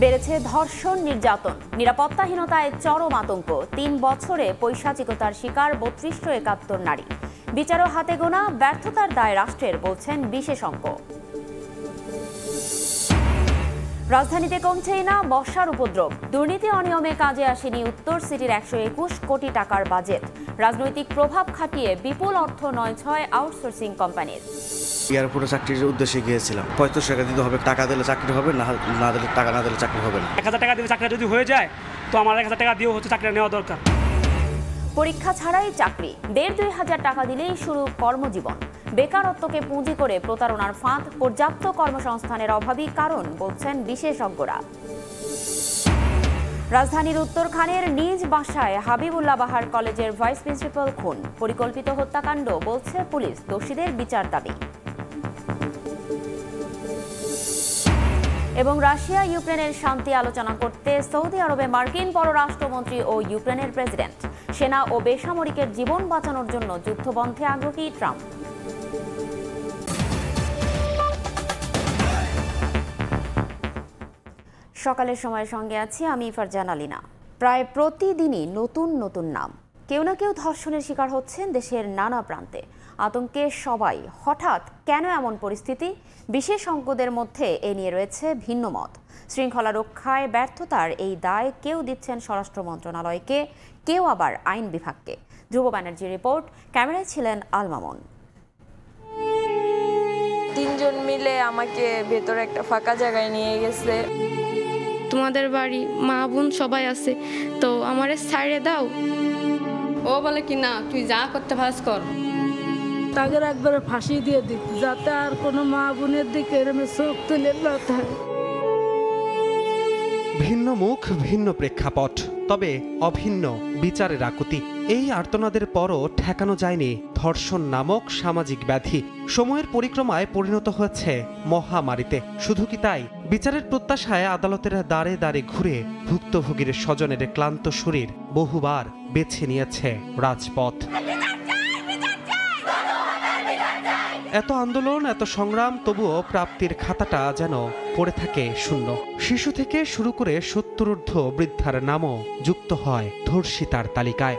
বেড়েছে ধর্ষণ, নির্যাতন, নিরাপত্তাহীনতায় চরম আতঙ্ক। ৩ বছরে পৈশাচিকতার শিকার ৩২৭১ নারী। বিচারও হাতে গোনা, ব্যর্থতার দায় রাষ্ট্রের, বলছেন বিশেষজ্ঞ। রাজধানীতে কমছেই না বর্ষার উপদ্রব। দুর্নীতি অনিয়মে কাজে আসেনি উত্তর সিটির ১২১ কোটি টাকার বাজেট। রাজনৈতিক প্রভাব খাটিয়ে বিপুল অর্থ নয় ছয় আউটসোর্সিং কোম্পানির। এয়ারপোর্টে চাকরির উদ্দেশ্যে গিয়েছিলাম। ৩৫ টাকা দিতে হবে, টাকা দিলে চাকরি হবে, না দিলে টাকা না দিলে চাকরি হবে না। ১,০০০ টাকা দিলে চাকরি যদি হয়ে যায় তো আমার ১,০০০ টাকা দিয়েও চাকরি নেওয়া দরকার। পরীক্ষা ছাড়াই চাকরি, ১,৫০০ টাকা দিলেই শুরু কর্মজীবন। বেকারত্বকে পুঁজি করে প্রতারণার ফাঁদ, পর্যাপ্ত কর্মসংস্থানের অভাবই কারণ, বলছেন বিশেষজ্ঞরা। রাজধানীর উত্তরখানের নিজ বাসায় হাবিবুল্লাহ বাহার কলেজের ভাইস প্রিন্সিপাল খুন। পরিকল্পিত হত্যাকাণ্ড, বলছে পুলিশ। দোষীদের বিচার দাবি। এবং রাশিয়া ইউক্রেনের শান্তি আলোচনা করতে সৌদি আরবে মার্কিন পররাষ্ট্রমন্ত্রী ও ইউক্রেনের প্রেসিডেন্ট। সেনা ও বেসামরিকের জীবন বাঁচানোর জন্য যুদ্ধবন্ধে আগ্রহী ট্রাম্প। সকালের সময়ের সঙ্গে আছি আমি ফারজান আলিনা। প্রায় প্রতিদিনই নতুন নতুন নাম। কেউ না কেউ ধর্ষণের শিকার হচ্ছেন দেশের নানা প্রান্তে। আতঙ্কে সবাই। হঠাৎ কেন এমন পরিস্থিতি? বিশেষজ্ঞদের মধ্যে এ নিয়ে রয়েছে ভিন্ন মত। শৃঙ্খলা রক্ষায় ব্যর্থতার এই দায় কেউ দিচ্ছেন স্বরাষ্ট্র মন্ত্রণালয়কে, কেউ আবার আইন বিভাগকে। ধ্রুব ব্যানার্জি রিপোর্ট, ক্যামেরায় ছিলেন আল মামুন। ৩ জন মিলে আমাকে ভেতরে একটা ফাঁকা জায়গায় নিয়ে গেছে। তোমাদের বাড়ি মা বোন সবাই আছে, তো আমারে ছাইড়ে দাও। ও বলে কি না, তুই যা করতে পারিস কর। তাকে একবারে ফাঁসি দিয়ে দিত, যাতে আর কোনো মা বোনের দিকে এরকম চোখ তুলে না থাকে। ভিন্ন মুখ, ভিন্ন প্রেক্ষাপট, তবে অভিন্ন বিচারের আকুতি। এই আর্তনাদের পরও ঠেকানো যায়নি ধর্ষণ নামক সামাজিক ব্যাধি। সময়ের পরিক্রমায় পরিণত হয়েছে মহামারীতে। শুধু কি তাই, বিচারের প্রত্যাশায় আদালতের দ্বারে দ্বারে ঘুরে ভুক্তভোগীর স্বজনের ক্লান্ত শরীর বহুবার বেছে নিয়েছে রাজপথ। এত আন্দোলন, এত সংগ্রাম, তবুও প্রাপ্তির খাতাটা যেন পড়ে থাকে শূন্য। শিশু থেকে শুরু করে ৭০ বৃদ্ধার নামও যুক্ত হয় ধর্ষিতার তালিকায়।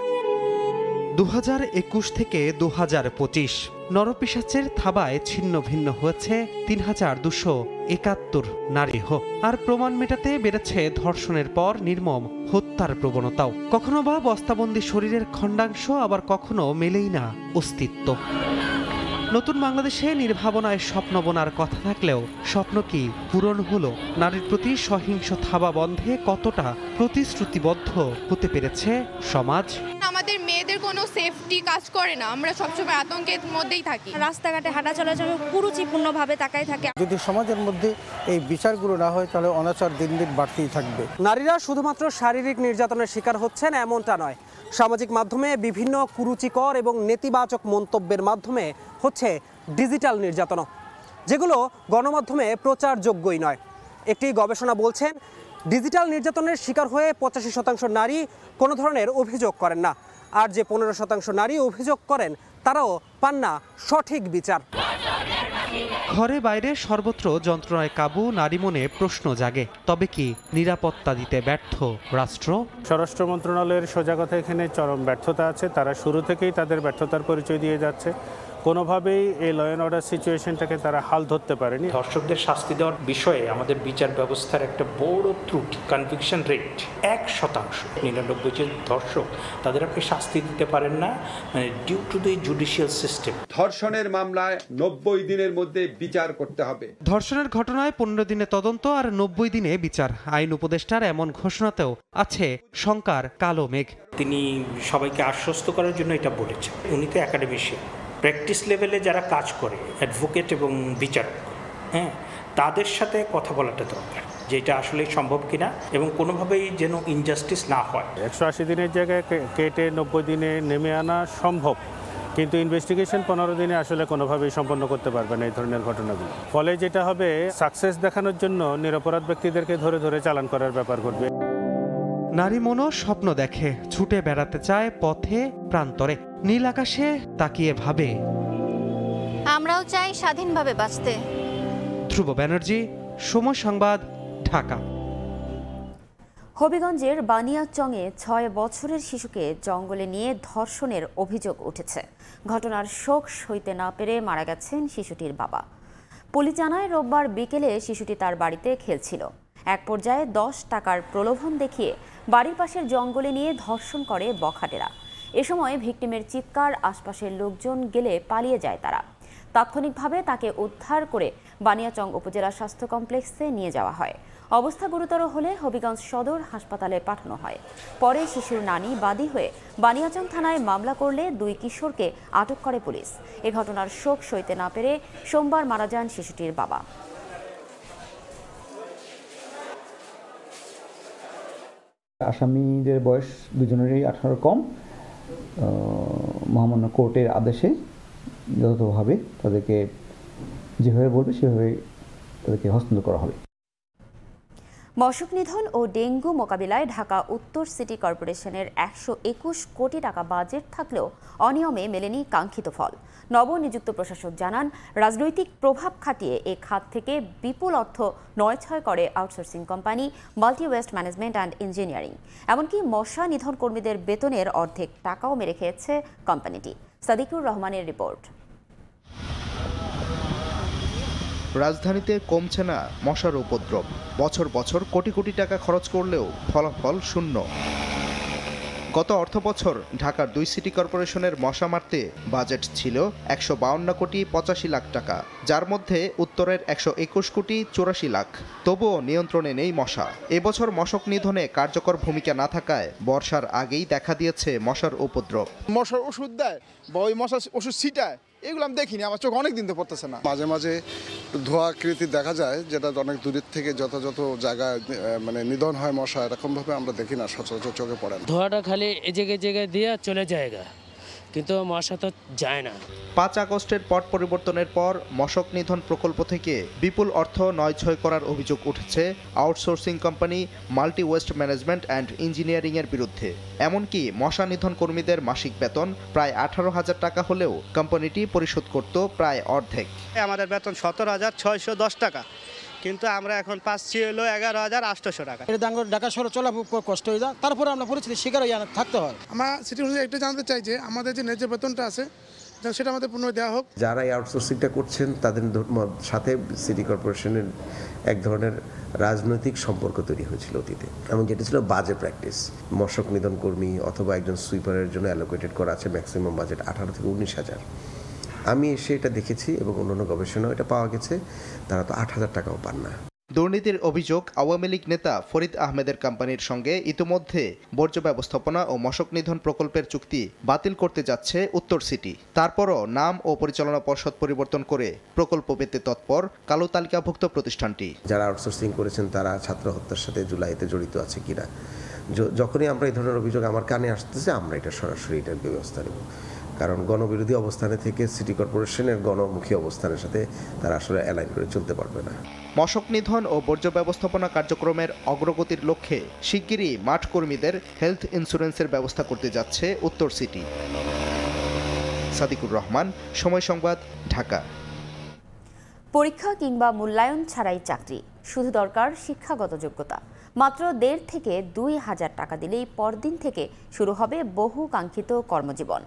২০২১ থেকে ২০২৫ নরপিশাচের থাবায় ছিন্ন ভিন্ন হয়েছে ৩,২৭১ নারী। আর প্রমাণ মেটাতে বেড়েছে ধর্ষণের পর নির্মম হত্যার প্রবণতাও। কখনো বা বস্তাবন্দি শরীরের খণ্ডাংশ, আবার কখনো মেলেই না অস্তিত্ব। নতুন বাংলাদেশে নির্ভাবনায় স্বপ্ন বোনার কথা থাকলেও স্বপ্ন কি পূরণ হলো? নারীর প্রতি সহিংস থাবা বন্ধে কতটা প্রতিশ্রুতিবদ্ধ হতে পেরেছে সমাজ? আমাদের মেয়েদের কোনো সেফটি কাজ করে না, আমরা সবসময় আতঙ্কের মধ্যেই থাকি। রাস্তাঘাটে হাঁটা চলার জন্য কুরুচিপূর্ণভাবে তাকাই থাকে। যদি সমাজের মধ্যে এই বিচারগুলো না হয়, তাহলে অনাচার দিন দিন বাড়তেই থাকবে। নারীরা শুধুমাত্র শারীরিক নির্যাতনের শিকার হচ্ছেন এমনটা নয়। সামাজিক মাধ্যমে বিভিন্ন কুরুচিকর এবং নেতিবাচক মন্তব্যের মাধ্যমে হচ্ছে ডিজিটাল নির্যাতন, যেগুলো গণমাধ্যমে প্রচারযোগ্যই নয়। একটি গবেষণা বলছেন, ডিজিটাল নির্যাতনের শিকার হয়ে ৮৫% নারী কোনো ধরনের অভিযোগ করেন না, আর যে ১৫% নারী অভিযোগ করেন তারাও পান না সঠিক বিচার। ঘরে বাইরে সর্বত্র যন্ত্রণায় কাবু, নারী মনে প্রশ্ন জাগে, তবে কি নিরাপত্তা দিতে ব্যর্থ রাষ্ট্র? স্বরাষ্ট্র মন্ত্রণালয়ের সোজা কথা এখানে চরম ব্যর্থতা আছে। তারা শুরু থেকেই তাদের ব্যর্থতার পরিচয় দিয়ে যাচ্ছে। কোনোভাবেই এই ল অ্যান্ড অর্ডার সিচুয়েশনটাকে তারা হাল ধরতে পারেনি। ধর্ষকদের শাস্তি দেওয়ার বিষয়ে আমাদের বিচার ব্যবস্থার একটা বড় ত্রুটি, কনভিকশন রেট ১%। ৯৯ জন ধর্ষক, তাদের আপনি শাস্তি দিতে পারেন না, মানে due to the judicial system. ধর্ষণের মামলায় ৯০ দিনের মধ্যে বিচার করতে হবে। ধর্ষণের ঘটনায় ১৫ দিনে তদন্ত আর ৯০ দিনে বিচার। আইন উপদেষ্টার এমন ঘোষণাতেও আছে শঙ্কার কালো মেঘ। তিনি সবাইকে আশ্বস্ত করার জন্য এটা বলেছেন। উনি তো একাডেমিশিয়ান, প্র্যাকটিস লেভেলে যারা কাজ করে, অ্যাডভোকেট এবং বিচারক, তাদের সাথে কথা বলাটা দরকার, যেটা আসলে সম্ভব কিনা এবং কোনোভাবেই যেন ইনজাস্টিস না হয়। ১৮০ দিনের জায়গায় কেটে ৯০ দিনে নেমে আনা সম্ভব, কিন্তু ইনভেস্টিগেশন ১৫ দিনে আসলে কোনোভাবেই সম্পন্ন করতে পারবে না এই ধরনের ঘটনাগুলো। ফলে যেটা হবে, সাকসেস দেখানোর জন্য নিরপরাধ ব্যক্তিদেরকে ধরে ধরে চালান করার ব্যাপার ঘটবে। নারী মনও স্বপ্ন দেখে, ছুটে বেড়াতে চায় পথে প্রান্তরে, নীল আকাশে তাকিয়ে ভাবে আমরাও চাই স্বাধীনভাবে বাঁচতে। ধ্রুব ব্যানার্জি, সময় সংবাদ, ঢাকা। হবিগঞ্জের বানিয়াচংয়ে 6 বছরের শিশুকে জঙ্গলে নিয়ে ধর্ষণের অভিযোগ উঠেছে। ঘটনার শোক সইতে না পেরে মারা গেছেন শিশুটির বাবা। পুলিশ জানায় রোববার বিকেলে শিশুটি তার বাড়িতে খেলছিল। এক পর্যায়ে 10 টাকার প্রলোভন দেখিয়ে বাড়ির পাশের জঙ্গলে নিয়ে ধর্ষণ করে বখাটেরা। এ সময় ভিকটিমের চিৎকার আশপাশের লোকজন গেলে পালিয়ে যায় তারা। তাৎক্ষণিকভাবে তাকে উদ্ধার করে বানিয়াচং উপজেলা স্বাস্থ্য কমপ্লেক্সে নিয়ে যাওয়া হয়। অবস্থা গুরুতর হলে হবিগঞ্জ সদর হাসপাতালে পাঠানো হয়। পরে শিশুর নানি বাদী হয়ে বানিয়াচং থানায় মামলা করলে 2 কিশোরকে আটক করে পুলিশ। এ ঘটনার শোক সইতে না পেরে সোমবার মারা যান শিশুটির বাবা। আসামিদের বয়স দুজনেরই 18 কম। মহামান্য কোর্টের আদেশে যথাযথভাবে তাদেরকে যেভাবে বলবে সেভাবে তাদেরকে হস্তান্তর করা হবে। মশক নিধন ও ডেঙ্গু মোকাবিলায় ঢাকা উত্তর সিটি কর্পোরেশনের 121 কোটি টাকা বাজেট থাকলেও অনিয়মে মেলেনি কাঙ্ক্ষিত ফল। নবনিযুক্ত প্রশাসক জানান, রাজনৈতিক প্রভাব খাটিয়ে এ খাত থেকে বিপুল অর্থ নয়-ছয় করে outsourcing company multi waste management and engineering. এমনকি মশা নিধন কর্মীদের বেতনের অর্ধেক টাকাও মেরে খেয়েছে কোম্পানিটি। সাদিকুর রহমানের রিপোর্ট। রাজধানীতে কমছে না মশার উপদ্রব। বছর বছর কোটি কোটি টাকা খরচ করলেও ফলাফল শূন্য। গত অর্থবছর ঢাকার 2 সিটি কর্পোরেশনের মশা মারতে বাজেট ছিল 152 কোটি 85 লাখ টাকা, যার মধ্যে উত্তরের 121 কোটি 84 লাখ। তবুও নিয়ন্ত্রণে নেই মশা। এবছর মশক নিধনে কার্যকর ভূমিকা না থাকায় বর্ষার আগেই দেখা দিয়েছে মশার উপদ্রব। মশার ওষুধ দেয় বা ওই মশার ওষুধ ছিটায়, এগুলো আমি দেখিনি, আমার চোখ অনেক দিন তো পড়তেছে না। মাঝে মাঝে ধোঁয়াকৃতি দেখা যায়, যেটা অনেক দূরের থেকে যথাযথ জায়গায় মানে নিধন হয় মশা, এরকমভাবে আমরা দেখি না, সচরাচর চোখে পড়ে না। ধোঁয়াটা খালি এই জায়গায় দিয়ে চলে যায়গা, কিন্তু মশা তো যায় না। 5 আগস্টের পট পরিবর্তনের পর মশক নিধন প্রকল্প থেকে বিপুল অর্থ নয়-ছয় করার অভিযোগ উঠেছে outsourcing company multi waste management and engineering এর বিরুদ্ধে। এমনকি মশা নিধন কর্মীদের মাসিক বেতন প্রায় 18,000 টাকা হলেও কোম্পানিটি পরিশোধ করত প্রায় অর্ধেক। আমাদের বেতন 17,610 টাকা, কিন্তু আমরা এখন পাচ্ছি হলো 11,800 টাকা। এটা ঢাকা শহরে চলা কষ্ট হয়ে যায়, তারপরে আমরা পরিস্থিতি শিকার হয়ে থাকতে হয়। আমরা সিটি কর্পোরেশন একটা জানতে চাই যে আমাদের যে ন্যায্য বেতনটা আছে সেটা আমাদের পুনরায় দেওয়া হোক। যারা এই আউটসোর্সিংটা করছেন তাদের সাথে সিটি কর্পোরেশনের এক ধরনের রাজনৈতিক সম্পর্ক তৈরি হয়েছিল অতীতে, এবং যেটা ছিল বাজে প্র্যাকটিস। মশক নিধন কর্মী অথবা একজন সুইপারের জন্য অ্যালোকেটেড করা আছে ম্যাক্সিমাম বাজেট 18 থেকে 19,000। আমি এসে এটা দেখেছি এবং অন্যান্য গবেষণাও এটা পাওয়া গেছে, তারা তো 8,000 টাকাও পান না। দুর্নীতির অভিযোগ আওয়ামী লীগ নেতা ফরিদ আহমেদের কোম্পানির সঙ্গে ইতিমধ্যে বর্জ্য ব্যবস্থাপনা ও মশক নিধন প্রকল্পের চুক্তি বাতিল করতে যাচ্ছে উত্তর সিটি। তারপরও নাম ও পরিচালনা পর্ষদ পরিবর্তন করে প্রকল্প পেতে তৎপর কালো তালিকাভুক্ত প্রতিষ্ঠানটি। যারা আউটসোর্সিং করেছেন তারা ছাত্র হত্যার সাথে জুলাইতে জড়িত আছে কিনা, যখনই আমরা এই ধরনের অভিযোগ আমার কানে আসতেছে, আমরা এটা সরাসরি এটার ব্যবস্থা নেব। কারণ গণবিরোধী অবস্থানে থেকে সিটি কর্পোরেশনের গণমুখী অবস্থানের সাথে তারা আসলে অ্যালাইন করে চলতে পারবে না। মশক নিধন ও বর্জ্য ব্যবস্থাপনা কার্যক্রমের অগ্রগতির লক্ষ্যে শিগগিরই মাঠ কর্মীদের হেলথ ইন্স্যুরেন্সের ব্যবস্থা করতে যাচ্ছে উত্তর সিটি। সাদিকুর রহমান, সময় সংবাদ, ঢাকা। পরীক্ষা কিংবা মূল্যায়ন ছাড়াই চাকরি, শুধু দরকার শিক্ষাগত যোগ্যতা। মাত্র 1,500 থেকে 2,000 টাকা দিলেই পরদিন থেকে শুরু হবে বহু কাঙ্ক্ষিত কর্মজীবন।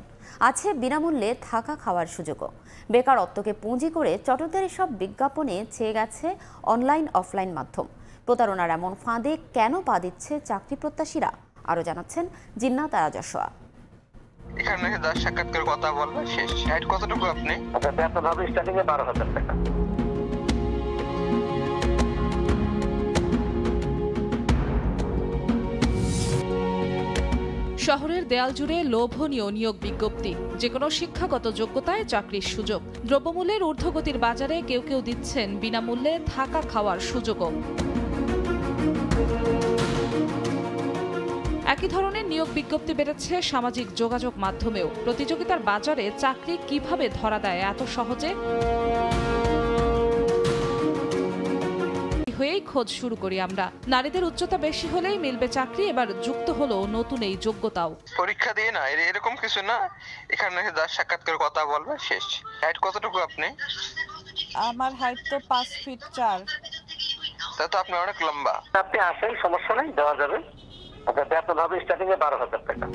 আছে বিনামূল্যে থাকা খাওয়ার সুযোগও। বেকারত্বকে পুঁজি করে চটকদার সব বিজ্ঞাপনে ছেয়ে গেছে অনলাইন অফলাইন মাধ্যম। প্রতারণার এমন ফাঁদে কেন পা দিচ্ছে চাকরি প্রত্যাশীরা, আরও জানাচ্ছেন জিন্নাত আরাজসোয়া। এখানে 10 সাক্ষাৎকার কথা বলবে শেষ। হাইট কতটুকু আপনি? বেতন হবে স্টার্টিং এ 12,000 টাকা। শহরের দেয়াল জুড়ে লোভনীয় নিয়োগ বিজ্ঞপ্তি, যেকোনো শিক্ষাগত যোগ্যতায় চাকরির সুযোগ। দ্রব্যমূল্যের ঊর্ধ্বগতির বাজারে কেউ কেউ দিচ্ছেন বিনামূল্যে থাকা খাওয়ার সুযোগও। একই ধরনের নিয়োগ বিজ্ঞপ্তি বেড়েছে সামাজিক যোগাযোগ মাধ্যমেও। প্রতিযোগিতার বাজারে চাকরি কিভাবে ধরা দেয় এত সহজে, হয়েই খোঁজ শুরু করি আমরা। নারীদের উচ্চতা বেশি হলেই মিলবে চাকরি, এবার যুক্ত হলো নতুন এই যোগ্যতাও। পরীক্ষা দিয়ে না, এরকম কিছু না। এখানে 10 সাক্ষাৎকার কথা বলবে শেষ। হাইট কতটুকু আপনি? আমার হাইট তো 5 ফিট 4। তা তো আপনি অনেক লম্বা। আপনি আসেন, সমস্যা নেই, দেওয়া যাবে। আচ্ছা, বেতন হবে স্টার্টিং এ 12,000 টাকা।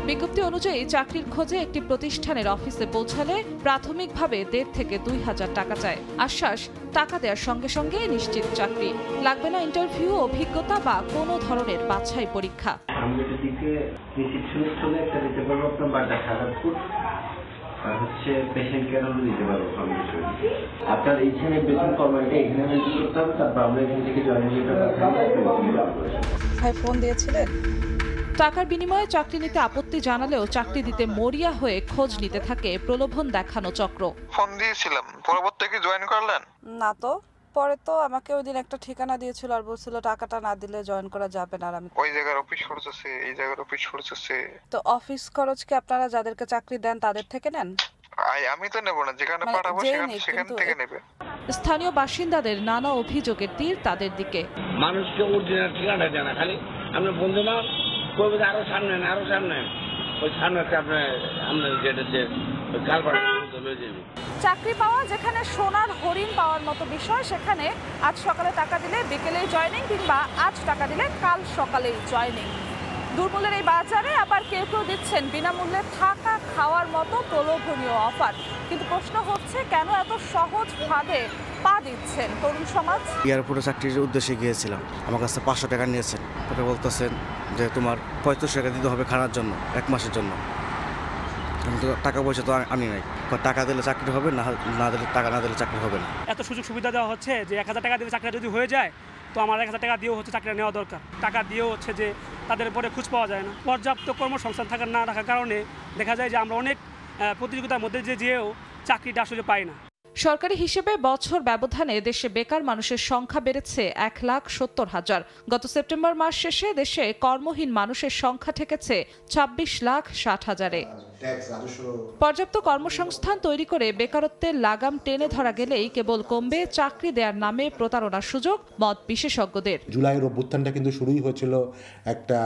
বিজ্ঞপ্তি অনুযায়ী চাকরির খোঁজে একটি প্রতিষ্ঠানের অফিসে পৌঁছালে প্রাথমিকভাবে 1,500 থেকে 2,000 টাকা চায়। আশ্বাস, টাকা দেওয়ার সঙ্গে সঙ্গে নিশ্চিত চাকরি, লাগবে না ইন্টারভিউ, অভিজ্ঞতা বা কোনো ধরনের বাছাই পরীক্ষা। আর হচ্ছে পেশেন্ট কেয়ারও দিতে পারবো আপনার এইখানে বেতন কর্মটা এখানে মেনটেন করতে হবে, তারপর আমরা এখান থেকে জয়েন ভাই ফোন দিয়েছিলেন? টাকার বিনিময়ে চাকরি নিতে আপত্তি জানালেও চাকরি দিতে মরিয়া হয়ে খোঁজ নিতে থাকে প্রলোভন দেখানো চক্র। ফোন দিয়েছিলাম, পরবর্তীতে কি জয়েন করলেন? না তো, পরে তো আমাকে ওই দিন একটা ঠিকানা দিয়েছিল আর বলছিল টাকাটা না দিলে জয়েন করা যাবে না। আর আমি ওই জায়গার অফিস খরচ আছে, এই জায়গার অফিস খরচ আছে। তো অফিস খরচ কি আপনারা যাদেরকে চাকরি দেন তাদের থেকে নেন? আমি তো নেব না, যেখানে পাঠাবো সেখান থেকে নেবে। স্থানীয় বাসিন্দাদের নানা অভিযোগের তীর তাদের দিকে। মানুষকে অরিজিনাল ঠিকানা দেয় না, খালি আপনি বন্ধু না করবে আরো সামনে আরো সামনে, ওই সামনে আপনার যেটা যে কালপাড়া চাকরি পাওয়া যেখানে সোনার হরিণ পাওয়ার মতো বিষয়, সেখানে আজ সকালে টাকা দিলে বিকেলেই জয়েনিং, কিংবা আজ টাকা দিলে কাল সকালেই জয়েনিং। দুর্মূল্যের এই বাজারে আবার কেউ কেউ দিচ্ছেন বিনামূল্যে থাকা খাওয়ার মতো প্রলোভনীয় অফার। কিন্তু প্রশ্ন হচ্ছে, কেন এত সহজ ফাঁদে পা দিচ্ছেন তরুণ সমাজ? এয়ারপোর্টে চাকরির উদ্দেশ্যে গিয়েছিলাম, আমার কাছে 500 টাকা নিয়েছেন। এটা বলতেছেন যে তোমার 35 টাকা দিতে হবে খানার জন্য 1 মাসের জন্য। আমি তো টাকা পয়সা তো আনি নাই, টাকা দিলে চাকরি হবে, না দিলে টাকা না দিলে চাকরি হবে না। এত সুযোগ সুবিধা দেওয়া হচ্ছে যে 1000 টাকা দিলে চাকরিটা যদি হয়ে যায়, তো আমার 1000 টাকা দিয়েও হচ্ছে চাকরিটা নেওয়া দরকার। টাকা দিয়েও হচ্ছে যে তাদের পরে খোঁজ পাওয়া যায় না। পর্যাপ্ত কর্মসংস্থান না থাকার কারণে দেখা যায় যে আমরা অনেক প্রতিযোগিতার মধ্যে যেও চাকরিটা আসলে পাই না। সরকারি হিসেবে বছর ব্যবধানে দেশে বেকার মানুষের সংখ্যা বেড়েছে 1,70,000। গত সেপ্টেম্বর মাস শেষে দেশে কর্মহীন মানুষের সংখ্যা ঠেকেছে 26,60,000-এ। পর্যাপ্ত কর্মসংস্থান তৈরি করে বেকারত্বের লাগাম টেনে ধরা গেলেই কেবল কমবে চাকরি দেওয়ার নামে প্রতারণার সুযোগ, মত বিশেষজ্ঞদের। জুলাইয়ের অভ্যুত্থানটা কিন্তু শুরুই হয়েছিল একটা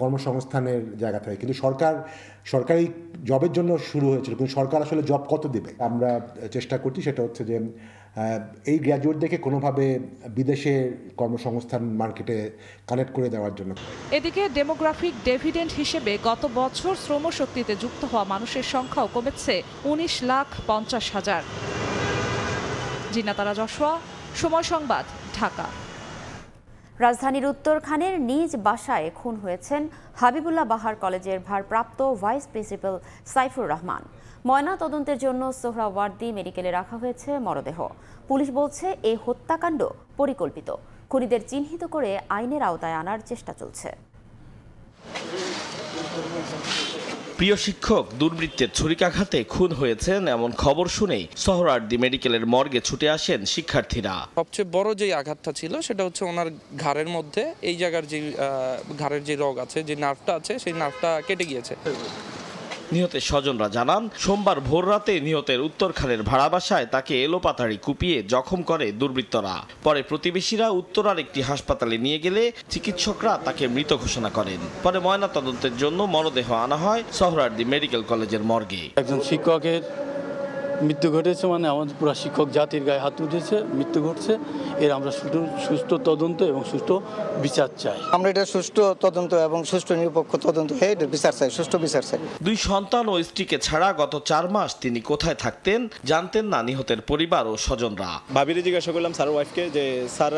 কর্মসংস্থানের জায়গা থেকে, কিন্তু সরকারি জবের জন্য শুরু হয়েছিল, কিন্তু সরকার আসলে জব কত দেবে? আমরা চেষ্টা করছি সেটা হচ্ছে যে এই গ্র্যাজুয়েট দেখে কোনোভাবে বিদেশে কর্মসংস্থান মার্কেটে কানেক্ট করে দেওয়ার জন্য। এদিকে ডেমোগ্রাফিক ডিভিডেন্ড হিসেবে গত বছর শ্রমশক্তিতে যুক্ত হওয়া মানুষের সংখ্যাও কমেছে 19,50,000। জিনাতারা যশোয়া, সময় সংবাদ, ঢাকা। রাজধানীর উত্তরখানের নিজ বাসায় খুন হয়েছেন হাবিবুল্লাহ বাহার কলেজের ভারপ্রাপ্ত ভাইস প্রিন্সিপাল সাইফুর রহমান। ময়না তদন্তের জন্য সোহরাওয়ার্দী মেডিকেলে রাখা হয়েছে মরদেহ। পুলিশ বলছে এই হত্যাকাণ্ড পরিকল্পিত। খুনিদের চিহ্নিত করে আইনের আওতায় আনার চেষ্টা চলছে। প্রিয় শিক্ষক দুর্বৃত্তের ছুরিকাঘাতে খুন হয়েছেন এমন খবর শুনেই সোহরাওয়ার্দী মেডিকেলের মর্গে ছুটে আসেন শিক্ষার্থীরা। সবচেয়ে বড় যে আঘাতটা ছিল সেটা হচ্ছে ওনার ঘাড়ের মধ্যে এই জায়গার যে ঘাড়ের যে রগ আছে, যে নার্ভটা আছে, সেই নার্ভটা কেটে গিয়েছে। নিহতের স্বজনরা জানান, সোমবার ভোররাতে নিহতের উত্তরখানের ভাড়া বাসায় তাকে এলোপাতাড়ি কুপিয়ে জখম করে দুর্বৃত্তরা। পরে প্রতিবেশীরা উত্তরার একটি হাসপাতালে নিয়ে গেলে চিকিৎসকরা তাকে মৃত ঘোষণা করেন। পরে ময়নাতদন্তের জন্য মরদেহ আনা হয় সোহরাওয়ার্দী মেডিকেল কলেজের মর্গে। একজন শিক্ষকের মৃত্যু ঘটেছে, মানে আমাদের পুরো শিক্ষক জাতির গায়ে হাত উঠেছে, মৃত্যু ঘটছে। এর আমরা সুষ্ঠু তদন্ত এবং সুষ্ঠু বিচার চাই। আমরা এটা সুষ্ঠু তদন্ত এবং সুষ্ঠু নিরপেক্ষ তদন্ত হয়ে এটা বিচার চাই, সুষ্ঠু বিচার চাই। 2 সন্তান ও স্ত্রীকে ছাড়া গত 4 মাস তিনি কোথায় থাকতেন জানতেন না নিহতের পরিবার ও স্বজনরা। ভাবিরে জিজ্ঞাসা করলাম স্যার ওয়াইফকে যে স্যার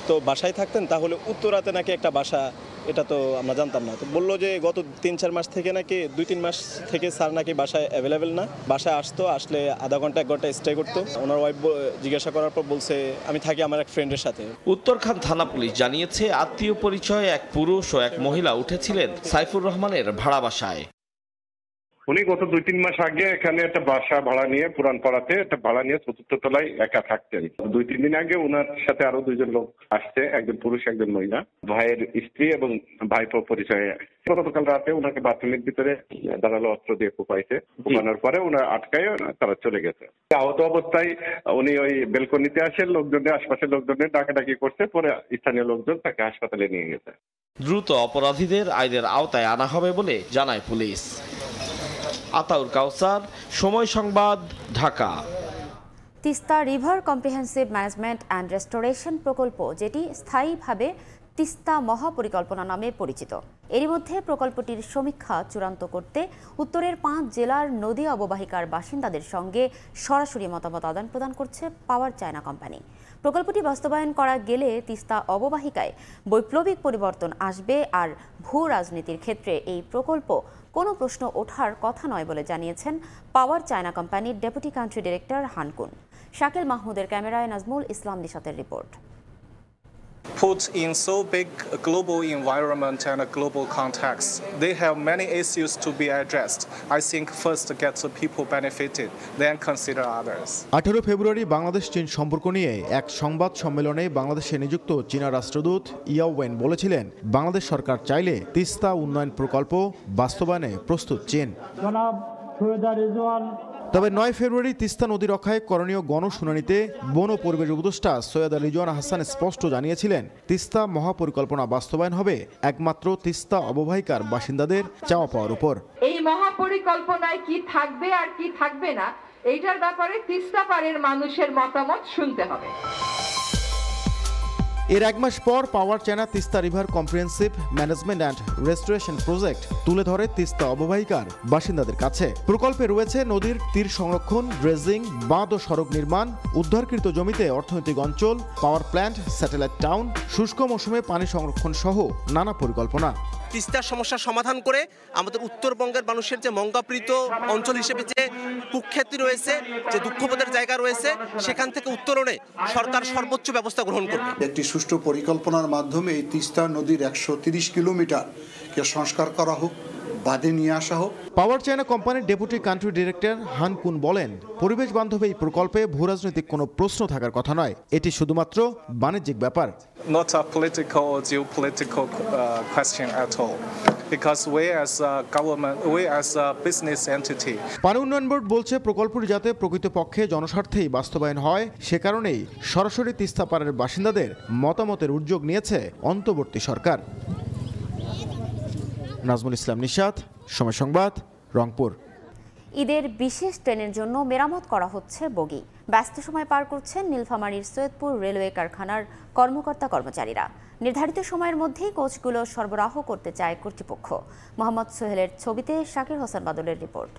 তো বাসায় থাকতেন, তাহলে উত্তরাতে নাকি একটা বাসা, এটা তো আমরা জানতাম না। তো বললো যে গত 3-4 মাস থেকে নাকি 2-3 মাস থেকে স্যার নাকি বাসায় অ্যাভেলেবেল না। বাসায় আসলে আধা ঘন্টা 1 ঘন্টা স্টে করতো। ওনার ওয়াইফ জিজ্ঞাসা করার পর বলছে আমি থাকি আমার এক ফ্রেন্ডের সাথে। উত্তরখান থানা পুলিশ জানিয়েছে আত্মীয় পরিচয়ে এক পুরুষ ও এক মহিলা উঠেছিলেন সাইফুর রহমানের ভাড়া বাসায়। উনি গত 2-3 মাস আগে এখানে একটা বাসা ভাড়া নিয়ে পুরান পাড়াতে একটা ভাড়া নিয়ে 4th তলায় একা থাকতেন। 2-3 দিন আগে ওনার সাথে আরো 2জন লোক আসছে, একজন পুরুষ একজন মহিলা, ভাইয়ের স্ত্রী এবং ভাইপো পরিচয়ে। গতকাল রাতে ওনাকে বাথরুমের ভিতরে ধারালো অস্ত্র দিয়ে কোপাইছে। কোপানোর পরে ওনার আটকায় তারা চলে গেছে। আহত অবস্থায় উনি ওই বেলকনিতে আসেন, লোকজনের আশপাশের লোকজনের ডাকাডাকি করছে, পরে স্থানীয় লোকজন তাকে হাসপাতালে নিয়ে গেছে। দ্রুত অপরাধীদের আইনের আওতায় আনা হবে বলে জানায় পুলিশ। আতাউর কাউসার, সময় সংবাদ, Dhaka. Teesta river comprehensive management and restoration প্রকল্প, যেটি স্থায়ীভাবে তিস্তা মহাপরিকল্পনা নামে পরিচিত। এরই মধ্যে প্রকল্পটির সমীক্ষা চূড়ান্ত করতে উত্তরের 5 জেলার নদী অববাহিকার বাসিন্দাদের সঙ্গে সরাসরি মতামত আদান প্রদান করছে পাওয়ার চায়না কোম্পানি। প্রকল্পটি বাস্তবায়ন করা গেলে তিস্তা অববাহিকায় বৈপ্লবিক পরিবর্তন আসবে, আর ভূ রাজনীতির ক্ষেত্রে এই প্রকল্প কোনো প্রশ্ন ওঠার কথা নয় বলে জানিয়েছেন পাওয়ার চায়না কোম্পানির ডেপুটি কান্ট্রি ডিরেক্টর হানকুন। শাকিল মাহমুদের ক্যামেরায় Nazmul Islam নিশাতের report. Put in so big a global environment and a global context, they have many issues to be addressed. I think first get the people benefited, then consider others. 18 ফেব্রুয়ারি বাংলাদেশ চীন সম্পর্ক নিয়ে এক সংবাদ সম্মেলনে বাংলাদেশে নিযুক্ত চীনা রাষ্ট্রদূত ইয়াও ওয়েন বলেছিলেন, বাংলাদেশ সরকার চাইলে তিস্তা উন্নয়ন প্রকল্প বাস্তবায়নে প্রস্তুত চীন। তবে 9 ফেব্রুয়ারি তিস্তা নদী রক্ষায় করণীয় গণশুনানিতে বন ও পরিবেশ উপদেষ্টা সৈয়দ রিজওয়ানা হাসান স্পষ্ট জানিয়েছিলেন, তিস্তা মহাপরিকল্পনা বাস্তবায়ন হবে একমাত্র তিস্তা অববাহিকার বাসিন্দাদের চাওয়া পাওয়ার উপর। এই মহাপরিকল্পনায় কি থাকবে আর কি থাকবে না, এইটার ব্যাপারে তিস্তা পাড়ের মানুষের মতামত শুনতে হবে। এর 1 মাস পর power China Teesta river comprehensive management and restoration project তুলে ধরে তিস্তা অববাহিকার বাসিন্দাদের কাছে। প্রকল্পে রয়েছে নদীর তীর সংরক্ষণ, ড্রেজিং, বাঁধ ও সড়ক নির্মাণ, উদ্ধারকৃত জমিতে অর্থনৈতিক অঞ্চল, পাওয়ার প্ল্যান্ট, স্যাটেলাইট টাউন, শুষ্ক মৌসুমে পানি সংরক্ষণ সহ নানা পরিকল্পনা। তিস্তার সমস্যার সমাধান করে আমাদের উত্তরবঙ্গের মানুষের যে মঙ্গাপ্রীত অঞ্চল হিসেবে যে কুখ্যাতি রয়েছে, যে দুঃখবোধের জায়গা রয়েছে, সেখান থেকে উত্তরণে সরকার সর্বোচ্চ ব্যবস্থা গ্রহণ করবে। একটি সুষ্ঠু পরিকল্পনার মাধ্যমে এই তিস্তা নদীর 130 কিলোমিটারকে সংস্কার করা হোক, বাঁধে নিয়ে আসা হোক। পাওয়ার চায়না কোম্পানির ডেপুটি কান্ট্রি ডিরেক্টর হানকুন বলেন, পরিবেশ বান্ধব এই প্রকল্পে ভূরাজনৈতিক কোনো প্রশ্ন থাকার কথা নয়, এটি শুধুমাত্র বাণিজ্যিক ব্যাপার। Not a political or geopolitical question at all, because we as a government, we as a business entity. পানি উন্নয়ন বোর্ড বলছে, প্রকল্পটি যাতে প্রকৃতপক্ষে জনস্বার্থেই বাস্তবায়ন হয়, সে কারণেই সরাসরি তিস্তা পাড়ের বাসিন্দাদের মতামতের উদ্যোগ নিয়েছে অন্তর্বর্তী সরকার। নাজমুল ইসলাম নিশাত, সময় সংবাদ, রংপুর। ঈদের বিশেষ ট্রেনের জন্য মেরামত করা হচ্ছে বগি। ব্যস্ত সময় পার করছেন নীলফামারীর সৈয়দপুর রেলওয়ে কারখানার কর্মকর্তা কর্মচারীরা। নির্ধারিত সময়ের মধ্যেই কোচগুলো সরবরাহ করতে চায় কর্তৃপক্ষ। মোহাম্মদ সোহেলের ছবিতে শাকির হোসেন বাদলের রিপোর্ট।